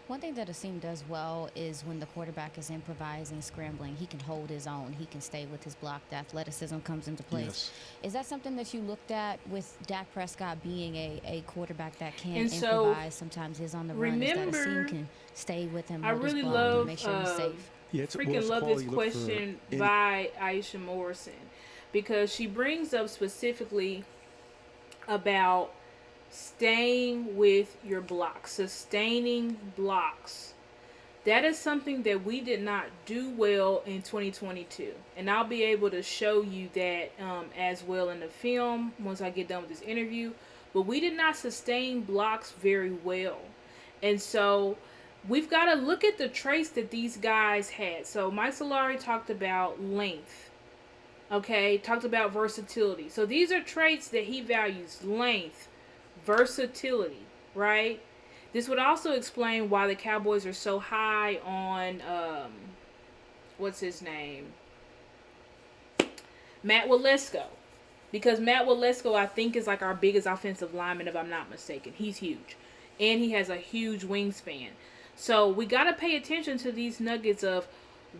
One thing that Asim does well is when the quarterback is improvising, scrambling, he can hold his own. He can stay with his block. The athleticism comes into place. Yes. Is that something that you looked at with Dak Prescott being a quarterback that can And so, improvise? Sometimes is on the run. Is that Asim can stay with him, I hold his really block, love, and make sure he's safe. Yeah, it's freaking love this question by Aisha Morrison, because she brings up specifically about staying with your blocks, sustaining blocks. That is something that we did not do well in 2022. And I'll be able to show you that as well in the film once I get done with this interview. But we did not sustain blocks very well. And so we've got to look at the traits that these guys had. So Mike Solari talked about length. Okay, talked about versatility. So these are traits that he values: length, versatility, right? This would also explain why the Cowboys are so high on, what's his name? Matt Walesko. Because Matt Walesko, I think, is like our biggest offensive lineman, if I'm not mistaken. He's huge. And he has a huge wingspan. So we got to pay attention to these nuggets of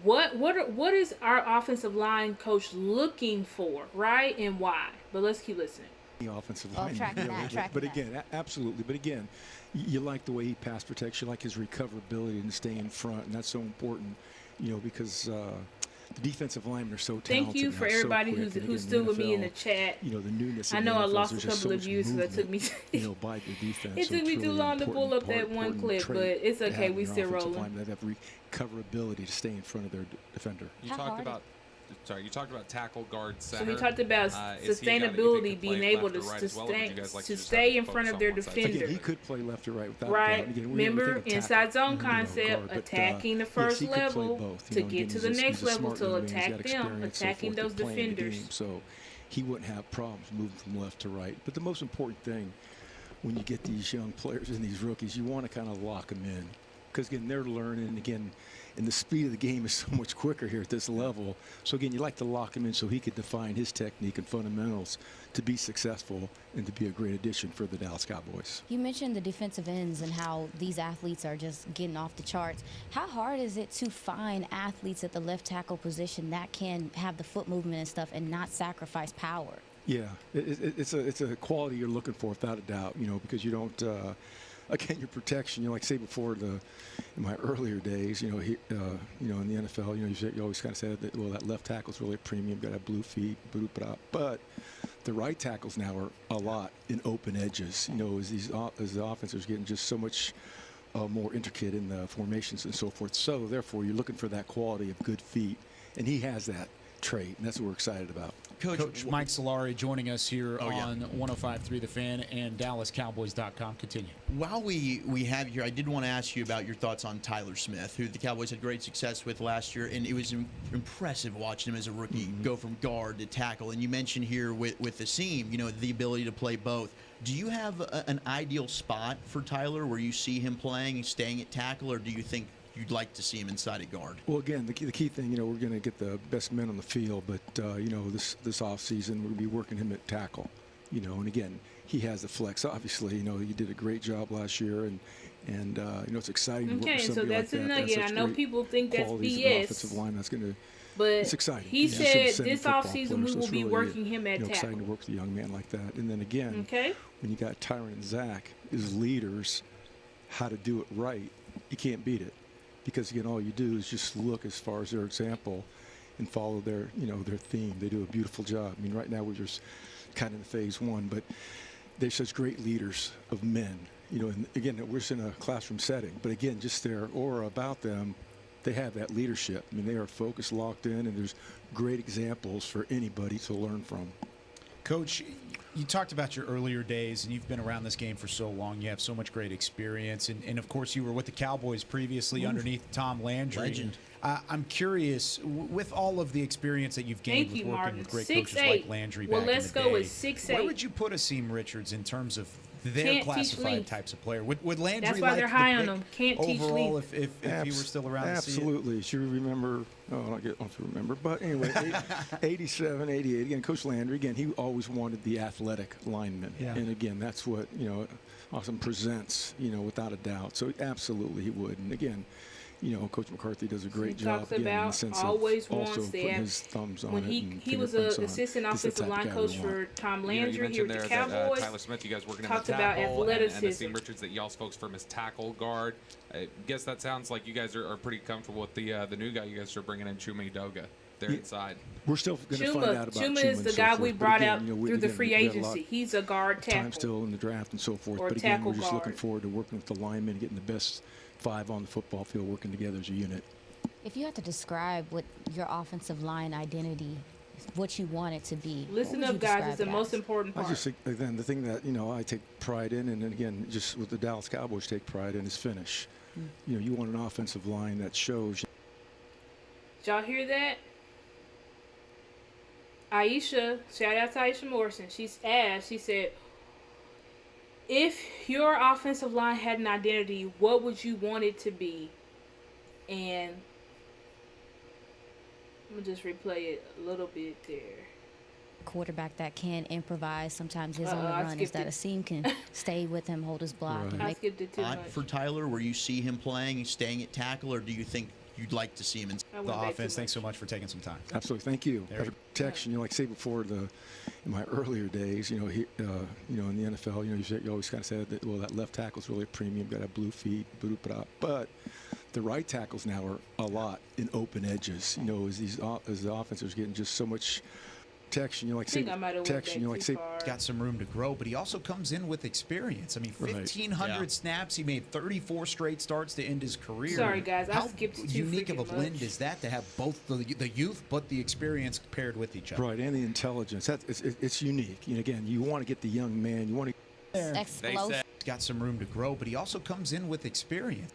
what is our offensive line coach looking for, right? And why? But let's keep listening. The offensive line. But again, absolutely. But again, you like the way he pass protects. You like his recoverability and stay in front, and that's so important, because the defensive linemen are so talented. Thank you for now, everybody so quick. And who's again, still the with me in NFL, the chat. You know, the newness. I of know the I NFL, lost a there's just couple so of much views because it took movement, me. you know, by the defense. It So took it's me really too an long to pull up important that one important clip, trait but it's to okay. have in We your still offensive rolling. linemen that have recoverability to stay in front of their defender. You How talked hard about. Sorry, you talked about tackle, guard, So center. we talked about Is he a guy that you think sustainability, could being play able left to or right as well, or would you guys like to just stay have in him front focus of on their one side? defender. Again, he could play left or right without Right. a doubt. Again, Remember, we think inside zone you know, concept, guard, but, attacking the yes, first he could play level both. You to know, get again, to the he's a next level smart to young man. He's got attack them, experience, so attacking forth, those to play in the defenders. game, so he wouldn't have problems moving from left to right. But the most important thing when you get these young players and these rookies, you want to kind of lock them in. Because, again, they're learning, again, and the speed of the game is so much quicker here at this level. So, again, you like to lock him in so he could define his technique and fundamentals to be successful and to be a great addition for the Dallas Cowboys. You mentioned the defensive ends and how these athletes are just getting off the charts. How hard is it to find athletes at the left tackle position that can have the foot movement and stuff and not sacrifice power? Yeah, it's a quality you're looking for without a doubt, you know, because you don't, again, your protection, you know, like say before in my earlier days, you know, in the NFL, you know, you always kind of said that, well, that left tackle's really a premium, got to have blue feet, but the right tackles now are a lot in open edges, you know, as the offenses are getting just so much more intricate in the formations and so forth. So therefore, you're looking for that quality of good feet, and he has that trait, and that's what we're excited about. Coach Mike Solari joining us here Oh, yeah. on 105.3 The Fan and DallasCowboys.com. Continue. While we have you here, I did want to ask you about your thoughts on Tyler Smith, who the Cowboys had great success with last year, and it was impressive watching him as a rookie go from guard to tackle. And you mentioned here with the seam, you know, the ability to play both. Do you have an ideal spot for Tyler where you see him playing, staying at tackle, or do you think you'd like to see him inside at guard? Well, again, the key thing, you know, we're going to get the best men on the field, but, you know, this offseason we're going to be working him at tackle, you know, and again, he has the flex. Obviously, you know, he did a great job last year, and you know, it's exciting to work with Okay, so somebody that's like a that. nugget. I know people think that's qualities of BS. offensive line. That's going to, But it's exciting. he He's a said semi this football offseason player, we so will it's be really, working him at you know, exciting tackle. to work with a young man like that. And then again, Okay. when you got Tyron and Zach as leaders, how to do it right, you can't beat it. Because again, all you do is just look as far as their example and follow their, you know, their theme. They do a beautiful job. I mean, right now we're just kind of in phase one, but they're such great leaders of men. You know, and again, we're just in a classroom setting, but again, just their aura about them, they have that leadership. I mean, they are focused, locked in, and there's great examples for anybody to learn from. Coach, you talked about your earlier days, and you've been around this game for so long. You have so much great experience. And of course, you were with the Cowboys previously underneath Tom Landry. Legend. I'm curious, with all of the experience that you've gained Thank with you, working Martin. with great 6'8". coaches like Landry Well, back in let's the go day, with 6'8". where would you put Asim Richards in terms of their Can't teach classified length. types of player? Would Landry That's why like they're the high on pick him. Can't teach overall length. if he were still around to see it? Absolutely. Sure remember, I don't remember, but anyway, 87, 88, again, Coach Landry, again, he always wanted the athletic lineman. Yeah. And again, that's what, you know, Awesome presents, you know, without a doubt. So absolutely he would. And again, you know, Coach McCarthy does a great job talks again, in the about sense always of also wants the putting his thumbs on when it. and he was fingerprints an on it. assistant He's the offensive type of line guy coach we for want. Tom You Landry here mentioned with the there that Cowboys. Tyler Smith, you guys working in Talked the about tackle, and athleticism. Asim Richards that y'all folks from his tackle guard. I guess that sounds like you guys are pretty comfortable with the new guy you guys are bringing in, Chuma Edoga. They're inside. We're still going to find out about Chuma Chuma is and the so guy forth. we But brought again, out you know, through the again, free we got a lot agency. He's a guard tackle. time still in the draft and so forth. Or But again, tackle we're just looking guard. forward to working with the linemen, getting the best five on the football field, working together as a unit. If you had to describe what your offensive line identity, what you want it to be, Listen what would up, you guys. describe It's the it most as? important I part. just think, again, the thing that, you know, I take pride in, and then again, just with the Dallas Cowboys take pride in, is finish. You know, you want an offensive line that shows. Did y'all hear that? Aisha, shout out to Aisha Morrison. She said, if your offensive line had an identity, what would you want it to be? And I'm going to just replay it a little bit there. Quarterback that can improvise. Sometimes his only I run is skipped that it. Asim can stay with him, hold his block, and I make skipped it too much. For Tyler, where you see him playing, staying at tackle, or do you think you'd like to see him in I The went back too offense. Thanks so much. much for taking some time. Absolutely, thank you. There you Protection, you know, like say before in my earlier days, you know, you know, in the NFL, you know, you always kind of said that, well, that left tackle's really a premium, got to have blue feet, but the right tackles now are a lot in open edges. You know, as the offenses getting just so much protection, got some room to grow, but he also comes in with experience. I mean, 1,500 snaps. He made 34 straight starts to end his career. Sorry, guys, I How skipped too unique of a freaking blend much. is that to have both the youth but the experience paired with each other? Right, and the intelligence. It's unique. And again, you want to get the young man. You want to. Explosive. Got some room to grow, but he also comes in with experience.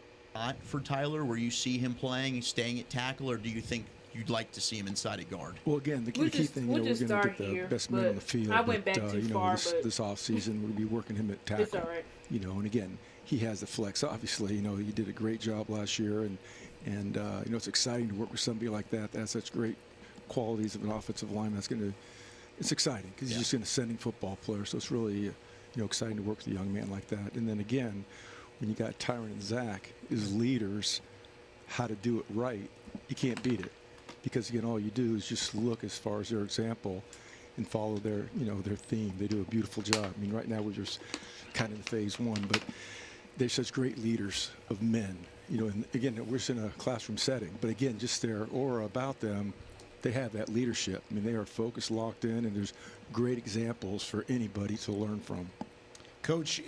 For Tyler, where you see him playing, staying at tackle, or do you think you'd like to see him inside of guard? Well, again, the key thing, we'll we're just going to start get the here, best man on the field. I went back too far, this offseason, we'll be working him at tackle. It's all right. You know, and again, he has the flex. Obviously, you know, he did a great job last year, and you know, it's exciting to work with somebody like that. That has such great qualities of an offensive lineman. It's exciting because he's just an ascending football player. So it's really, you know, exciting to work with a young man like that. And then again, when you got Tyron and Zach as leaders, how to do it right, you can't beat it. Because again, all you do is just look as far as their example and follow their, you know, their theme. They do a beautiful job. I mean, right now we're just kind of in phase one, but they're such great leaders of men. You know, and again, we're just in a classroom setting, but again, just their aura about them, they have that leadership. I mean, they are focused, locked in, and there's great examples for anybody to learn from. Coach,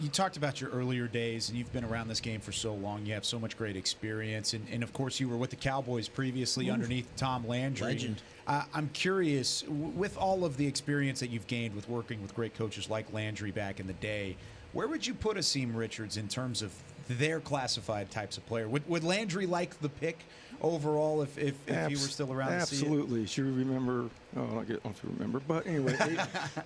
you talked about your earlier days, and you've been around this game for so long. You have so much great experience. And of course, you were with the Cowboys previously underneath Tom Landry. Legend. I'm curious, with all of the experience that you've gained with working with great coaches like Landry back in the day, where would you put Asim Richards in terms of their classified types of player? Would Landry like the pick overall if he were still around? Absolutely. Sure, remember. Oh, I don't remember. But anyway,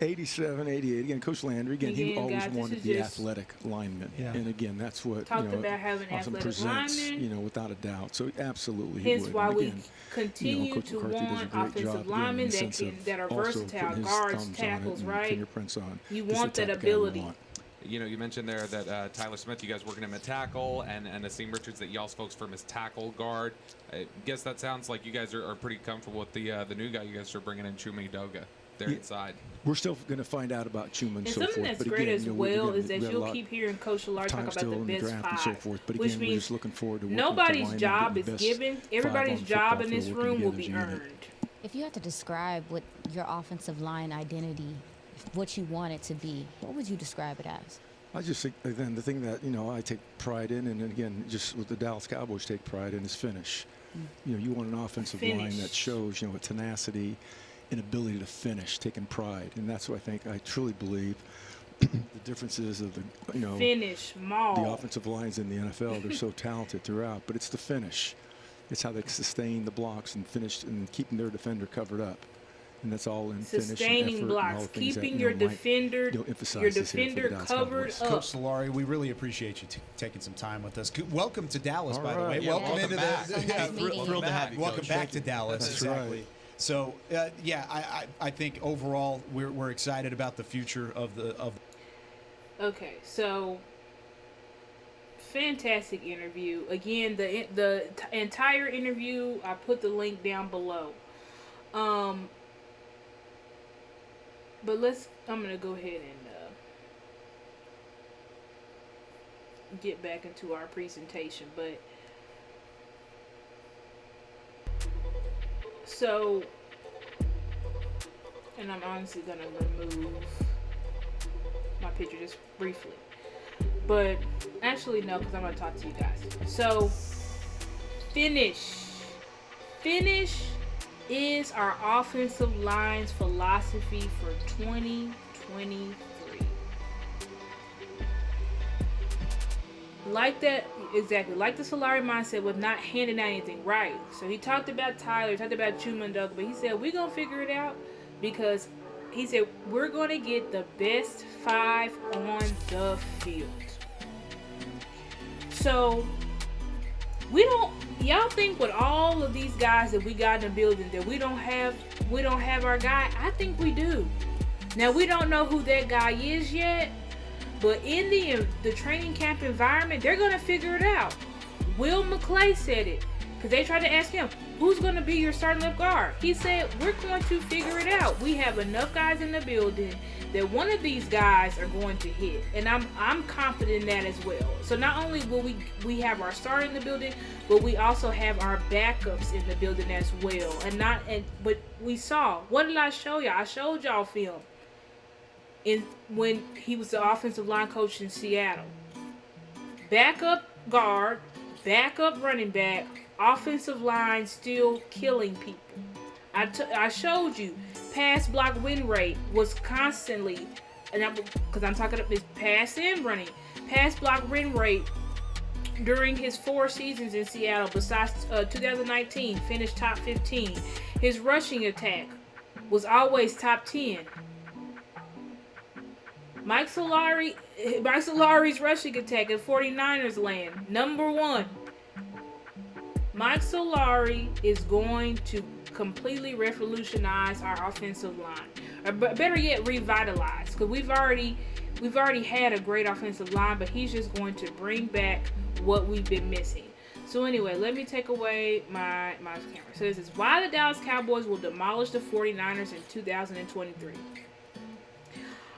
87, 88. Again, Coach Landry. Again, he always wanted the athletic lineman. Yeah. And again, that's what Talked about having Awesome athletic presents. linemen. You know, without a doubt. So absolutely, Hence he would. why And we again, continue Coach to McCarthy does a want great offensive job, again, in linemen the sense of that are also versatile, putting his guards, thumbs on it tackles, and right? fingerprints on. You This is want the that type of guy we ability. want. You know, you mentioned there that Tyler Smith, you guys working him at tackle, and Asim Richards that y'all's folks from his tackle guard. I guess that sounds like you guys are pretty comfortable with the new guy you guys are bringing in, Chuma Edoga, there inside. We're still going to find out about Chuma and so forth. Something that's but great again, as you know, well again, is that we had a you'll lot keep hearing Coach Shillard talk time about still the in the best draft five, and so forth. But which again, we're means just looking forward to working nobody's with the job linemen, is the best given. five Everybody's on the job football in this field working room will together be as a unit. earned. If you had to describe what your offensive line identity, what you want it to be, what would you describe it as? I just think, then the thing that, you know, I take pride in, and again, just what the Dallas Cowboys take pride in, is finish. You know, you want an offensive line that shows, you know, a tenacity and ability to finish, taking pride. And that's what I truly believe the differences of the, you know, Finish, maul. the offensive lines in the NFL. They're so talented throughout, but it's the finish. It's how they sustain the blocks and finish and keeping their defender covered up. And that's all in finish and Sustaining effort blocks, and all the things keeping that, your you know, defender, Mike, emphasize your this here for the defender Dallas covered Cowboys. up. Coach Solari, we really appreciate you taking some time with us. Welcome to Dallas, All by the way. right. Yeah, welcome welcome into back. the Nice meeting you. Thrilled to have you, welcome Coach. back Thank to you. Dallas. That's exactly. right. So I think overall we're excited about the future of Okay, so fantastic interview. Again, the entire interview, I put the link down below. But I'm gonna go ahead and get back into our presentation. But so, and I'm honestly gonna remove my picture just briefly. But actually, no, because I'm going to talk to you guys. So, finish is our offensive line's philosophy for 2023. Like that, exactly. Like the Solari mindset with not handing out anything, right? So he talked about Tyler, talked about Chuma and Doug, but he said we're going to figure it out because he said we're going to get the best five on the field. So y'all think with all of these guys that we got in the building that we don't have our guy? I think we do. Now we don't know who that guy is yet, but in the training camp environment, they're gonna figure it out. Will McClay said it. because they tried to ask him, who's going to be your starting left guard? He said, we're going to figure it out. We have enough guys in the building that one of these guys are going to hit. And I'm confident in that as well. So not only will we have our starter in the building, but we also have our backups in the building as well. But we saw, what did I show y'all? I showed y'all film when he was the offensive line coach in Seattle. Backup guard, backup running back, offensive line still killing people. I showed you pass block win rate was constantly, because I'm talking about this pass and running, pass block win rate during his 4 seasons in Seattle, besides 2019, finished top 15. His rushing attack was always top 10. Mike Solari's rushing attack in 49ers land, number 1. Mike Solari is going to completely revolutionize our offensive line, or better yet, revitalize. Because we've already had a great offensive line, but he's just going to bring back what we've been missing. So anyway, let me take away my camera. So this is why the Dallas Cowboys will demolish the 49ers in 2023.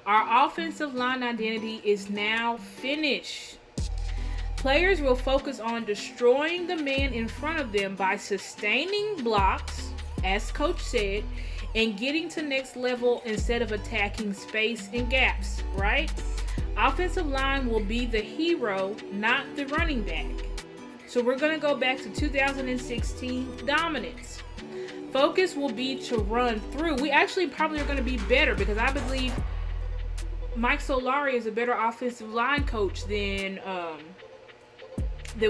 Our offensive line identity is now finished. Players will focus on destroying the man in front of them by sustaining blocks, as Coach said, and getting to next level instead of attacking space and gaps, right? Offensive line will be the hero, not the running back. So we're going to go back to 2016 dominance. Focus will be to run through. We actually probably are going to be better, because I believe Mike Solari is a better offensive line coach than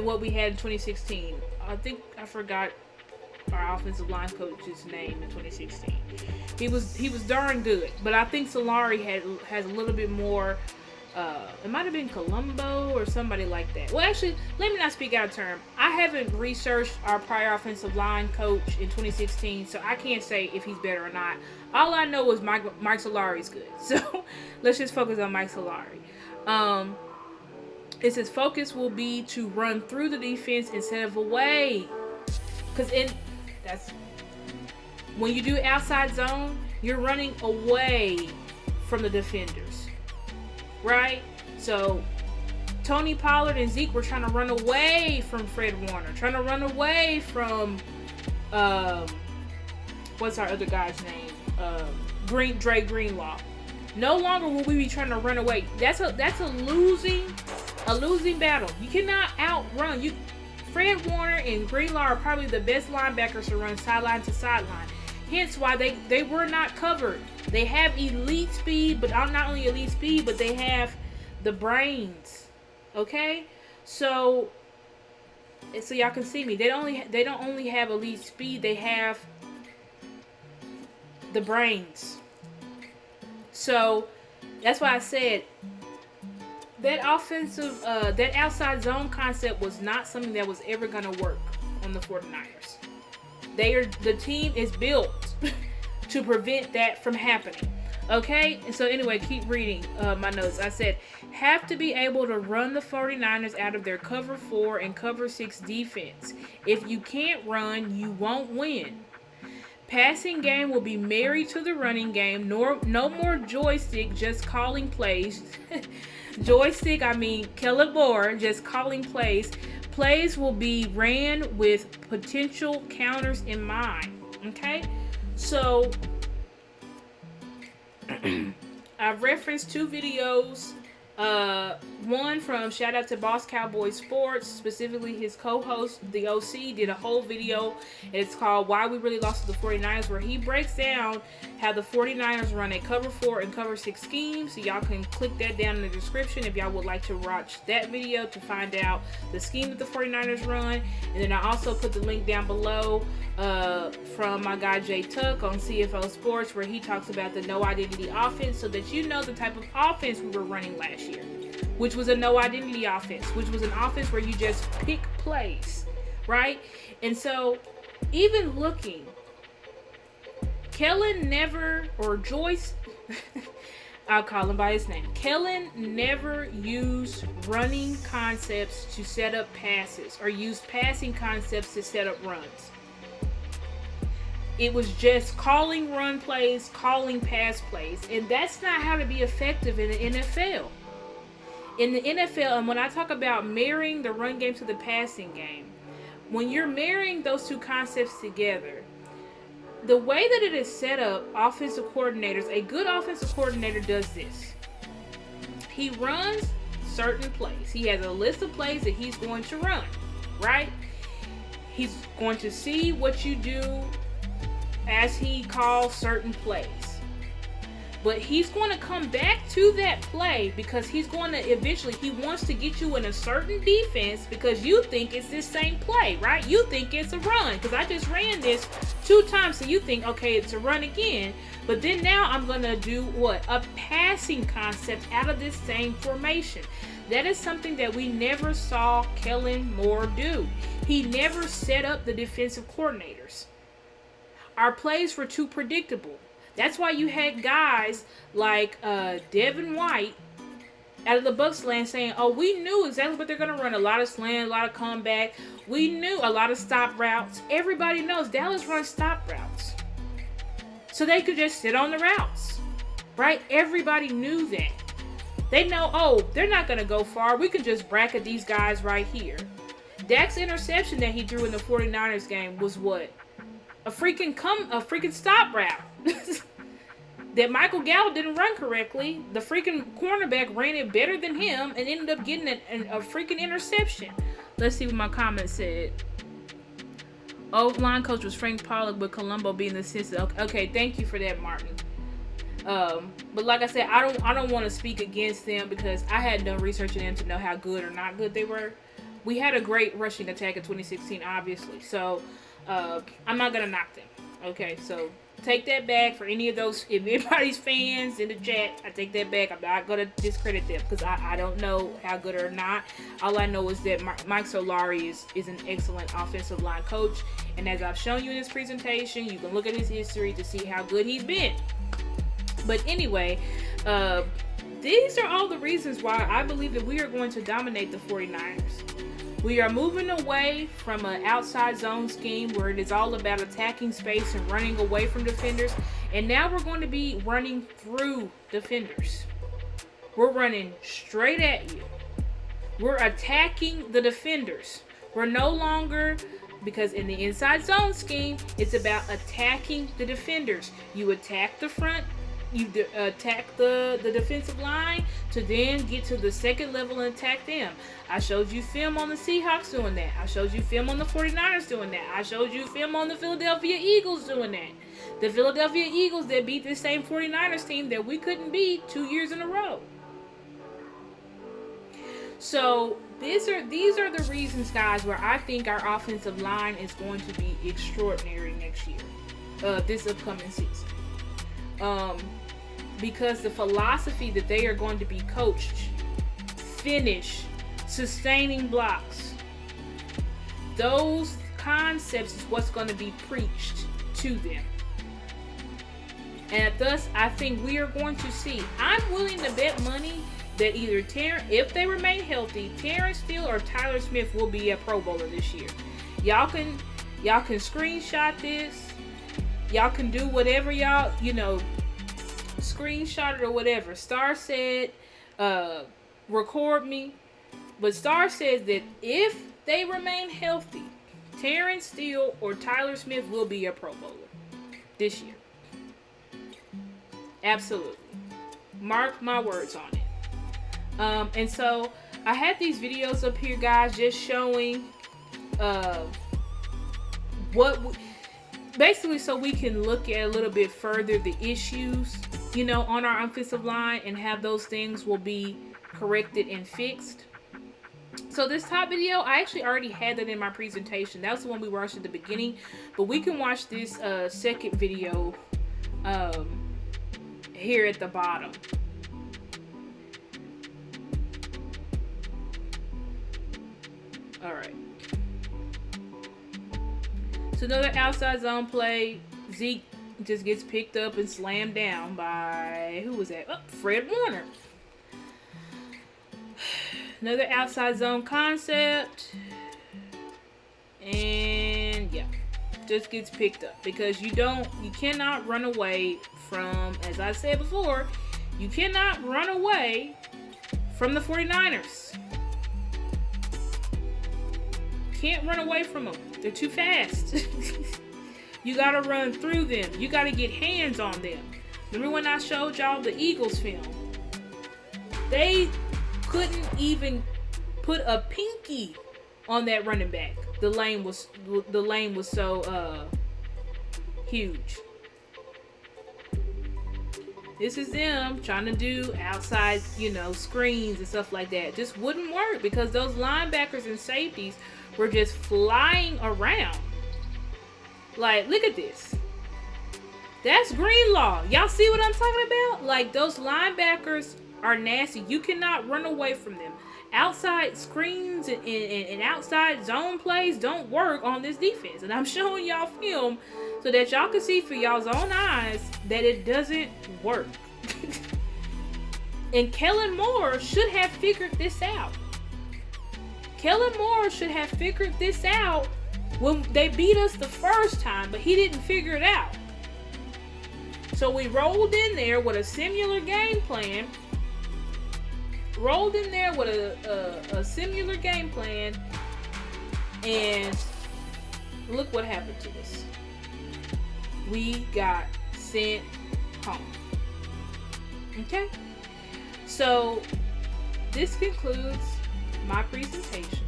what we had in 2016. I think I forgot our offensive line coach's name in 2016. He was darn good, but I think Solari has a little bit more. It might have been Colombo or somebody like that. Well, actually, let me not speak out of term. I haven't researched our prior offensive line coach in 2016, so I can't say if he's better or not. All I know is Mike Solari is good. So let's just focus on Mike Solari. It says focus will be to run through the defense instead of away. Because that's when you do outside zone, you're running away from the defenders, right? So Tony Pollard and Zeke were trying to run away from Fred Warner, trying to run away from what's our other guy's name? Dre Greenlaw. No longer will we be trying to run away. That's a losing battle. You cannot outrun. Fred Warner and Greenlaw are probably the best linebackers to run sideline to sideline. Hence why they were not covered. They have elite speed, but not only elite speed, but they have the brains. Okay? So y'all can see me. They don't only have elite speed, they have the brains. So that's why I said that offensive, that outside zone concept was not something that was ever going to work on the 49ers. The team is built to prevent that from happening. Okay? And so anyway, keep reading my notes. I said, have to be able to run the 49ers out of their cover 4 and cover 6 defense. If you can't run, you won't win. Passing game will be married to the running game. No more joystick, just calling plays. Joystick, I mean Caleb Moore, just calling plays. Plays will be ran with potential counters in mind. Okay? So, I've referenced 2 videos. One from shout out to Boss Cowboy Sports, specifically his co-host, the OC, did a whole video. It's called Why We Really Lost to the 49ers, where he breaks down how the 49ers run a cover 4 and cover 6 scheme. So y'all can click that down in the description if y'all would like to watch that video to find out the scheme that the 49ers run. And then I also put the link down below from my guy Jay Tuck on CFO Sports, where he talks about the no identity offense, so that you know the type of offense we were running last year, which was a no identity offense, which was an offense where you just pick plays, right? And so even looking, Kellen never, or Joyce, I'll call him by his name. Kellen never used running concepts to set up passes or used passing concepts to set up runs. It was just calling run plays, calling pass plays, and that's not how to be effective in the NFL. In the NFL, and when I talk about marrying the run game to the passing game, when you're marrying those two concepts together, the way that it is set up, offensive coordinators, a good offensive coordinator does this. He runs certain plays. He has a list of plays that he's going to run, right? He's going to see what you do as he calls certain plays. But he's going to come back to that play because he's going to eventually, he wants to get you in a certain defense because you think it's this same play, right? You think it's a run because I just ran this 2 times, so you think, okay, it's a run again. But then now I'm going to do what? A passing concept out of this same formation. That is something that we never saw Kellen Moore do. He never set up the defensive coordinators. Our plays were too predictable. That's why you had guys like Devin White out of the Bucs land saying, oh, we knew exactly what they're going to run. A lot of slant, a lot of comeback. We knew a lot of stop routes. Everybody knows Dallas runs stop routes. So they could just sit on the routes, right? Everybody knew that. They know, oh, they're not going to go far. We can just bracket these guys right here. Dak's interception that he threw in the 49ers game was what? A freaking stop route. That Michael Gallup didn't run correctly. The freaking cornerback ran it better than him and ended up getting a freaking interception. Let's see what my comment said. Old line coach was Frank Pollock, with Colombo being the assistant. Okay, thank you for that, Martin. But like I said, I don't want to speak against them because I hadn't done research on them to know how good or not good they were. We had a great rushing attack in 2016, obviously. So I'm not gonna knock them. Okay, so take that back for any of those. If anybody's fans in the chat, I take that back. I'm not gonna discredit them because I don't know how good or not. All I know is that Mike Solari is an excellent offensive line coach, and as I've shown you in this presentation, you can look at his history to see how good he's been. But anyway, these are all the reasons why I believe that we are going to dominate the 49ers. We are moving away from an outside zone scheme where it is all about attacking space and running away from defenders. And now we're going to be running through defenders. We're running straight at you. We're attacking the defenders. We're no longer, because in the inside zone scheme, it's about attacking the defenders. You attack the front. You attack the defensive line to then get to the second level and attack them. I showed you film on the Seahawks doing that. I showed you film on the 49ers doing that. I showed you film on the Philadelphia Eagles doing that. The Philadelphia Eagles that beat the same 49ers team that we couldn't beat 2 years in a row. So these are the reasons, guys, where I think our offensive line is going to be extraordinary next year, this upcoming season. Because the philosophy that they are going to be coached, finish, sustaining blocks, those concepts is what's going to be preached to them. And thus, I think we are going to see, I'm willing to bet money that either if they remain healthy, Terrence Steele or Tyler Smith will be a Pro Bowler this year. Y'all can screenshot this. Y'all can do whatever y'all, screenshot it or whatever. Star said, record me. But Star says that if they remain healthy, Terrence Steele or Tyler Smith will be a Pro Bowler this year. Absolutely. Mark my words on it. And so I had these videos up here, guys, just showing basically so we can look at a little bit further the issues, on our offensive line, and have those things will be corrected and fixed. So this top video, I actually already had that in my presentation. That was the one we watched at the beginning, but we can watch this second video here at the bottom. All right. So another outside zone play. Zeke just gets picked up and slammed down by, who was that? Oh, Fred Warner. Another outside zone concept. And yeah, just gets picked up because you cannot run away from, as I said before, you cannot run away from the 49ers. Can't run away from them. They're too fast. You gotta run through them. You gotta get hands on them. Remember when I showed y'all the Eagles film? They couldn't even put a pinky on that running back. The lane was so huge. This is them trying to do outside, screens and stuff like that. Just wouldn't work because those linebackers and safeties were just flying around. Like, look at this. That's Greenlaw. Y'all see what I'm talking about? Like, those linebackers are nasty. You cannot run away from them. Outside screens and outside zone plays don't work on this defense. And I'm showing y'all film so that y'all can see for y'all's own eyes that it doesn't work. And Kellen Moore should have figured this out. Kellen Moore should have figured this out when they beat us the first time, but he didn't figure it out. So we rolled in there with a similar game plan. And look what happened to us. We got sent home. Okay? So this concludes my presentation.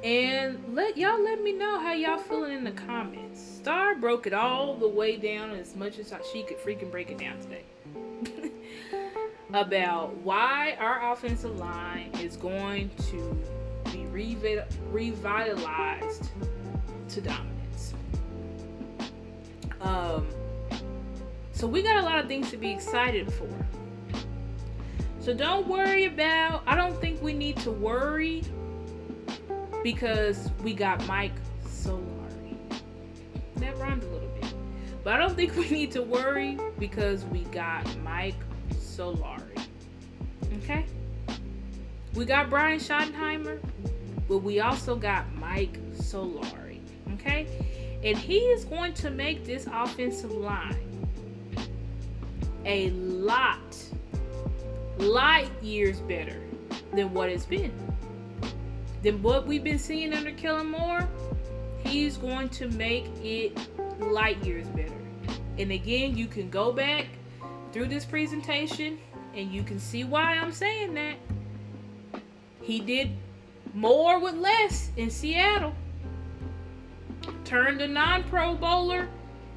And let me know how y'all feeling in the comments. Star broke it all the way down as much as she could freaking break it down today. About why our offensive line is going to be revitalized to dominance. So we got a lot of things to be excited for. So don't worry about, I don't think we need to worry because we got Mike Solari. That rhymed a little bit. But I don't think we need to worry because we got Mike Solari. Okay? We got Brian Schottenheimer, but we also got Mike Solari. Okay? And he is going to make this offensive line a lot years better than what it's been. Than what we've been seeing under Kellen Moore. He's going to make it light years better. And again, you can go back through this presentation and you can see why I'm saying that. He did more with less in Seattle. Turned a non-Pro Bowler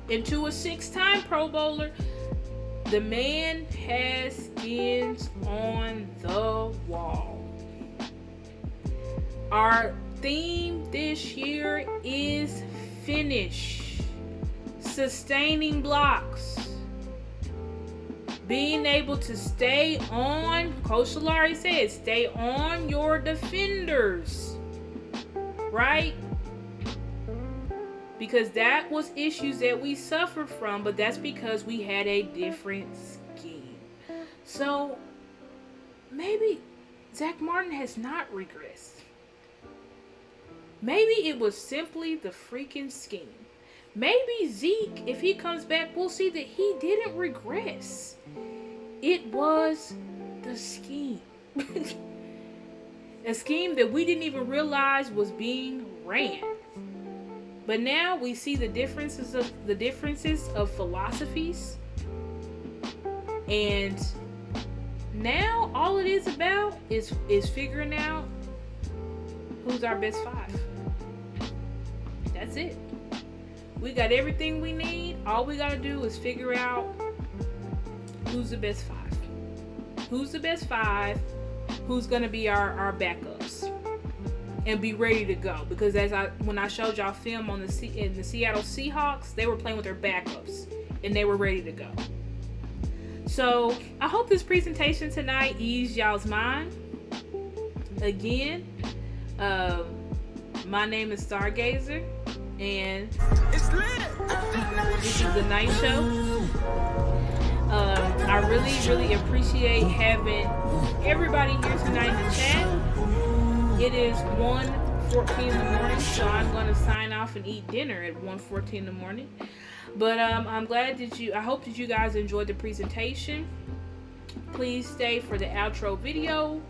into a 6-time Pro Bowler. The man has skins on the wall. Our theme this year is finish. Sustaining blocks. Being able to stay on, Coach Solari said, stay on your defenders. Right? Because that was issues that we suffered from, but that's because we had a different scheme. So, maybe Zach Martin has not regressed. Maybe it was simply the freaking scheme. Maybe Zeke, if he comes back, we'll see that he didn't regress. It was the scheme. A scheme that we didn't even realize was being ran. But now we see the differences of philosophies. And now all it is about is figuring out who's our best 5. That's it. We got everything we need. All we got to do is figure out who's the best 5. Who's the best 5? Who's going to be our backups? And be ready to go. Because when I showed y'all film in the Seattle Seahawks, they were playing with their backups. And they were ready to go. So, I hope this presentation tonight eased y'all's mind. Again, my name is Stargazer. and this is the night show. I really, really appreciate having everybody here tonight in the chat. It is 1:14 in the morning, so I'm going to sign off and eat dinner at 1:14 in the morning. But I'm glad that I hope that you guys enjoyed the presentation. Please stay for the outro video.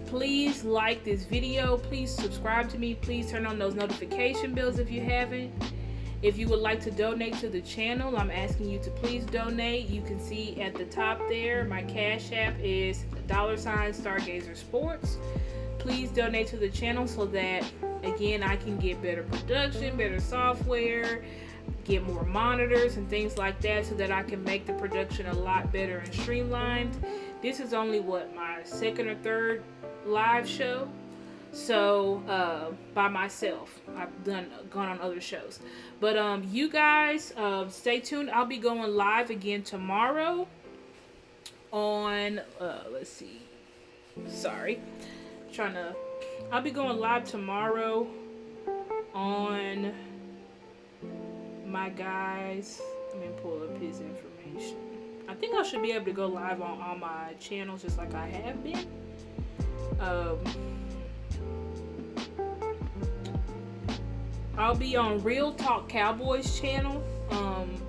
Please like this video. Please subscribe to me. Please turn on those notification bells if you haven't. If you would like to donate to the channel, I'm asking you to please donate. You can see at the top there, my Cash App is $Stargazer Sports. Please donate to the channel so that, again, I can get better production, better software, get more monitors and things like that, so that I can make the production a lot better and streamlined. This is only my second or third live show, so by myself. I've gone on other shows, but you guys stay tuned. I'll be going live again tomorrow on let's see, I'll be going live tomorrow on my guys. Let me pull up his information. I think I should be able to go live on all my channels just like I have been. I'll be on Real Talk Cowboys channel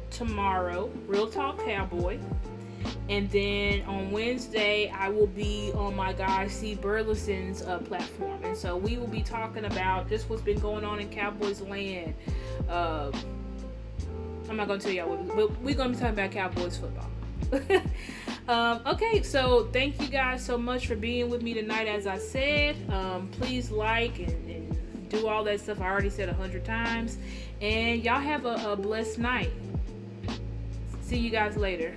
tomorrow, Real Talk Cowboy. And then on Wednesday, I will be on my guy C. Burleson's platform. And so we will be talking about just what's been going on in Cowboys land. I'm not going to tell y'all what, but we're going to be talking about Cowboys football. Okay, so thank you guys so much for being with me tonight. As I said, please like and do all that stuff I already said 100 times. And y'all have a blessed night. See you guys later.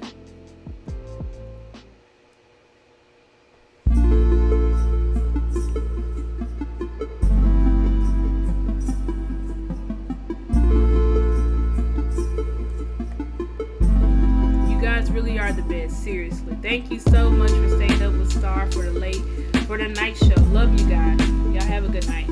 Really are the best, seriously. Thank you so much for staying up with Star for the night show. Love you guys. Y'all have a good night.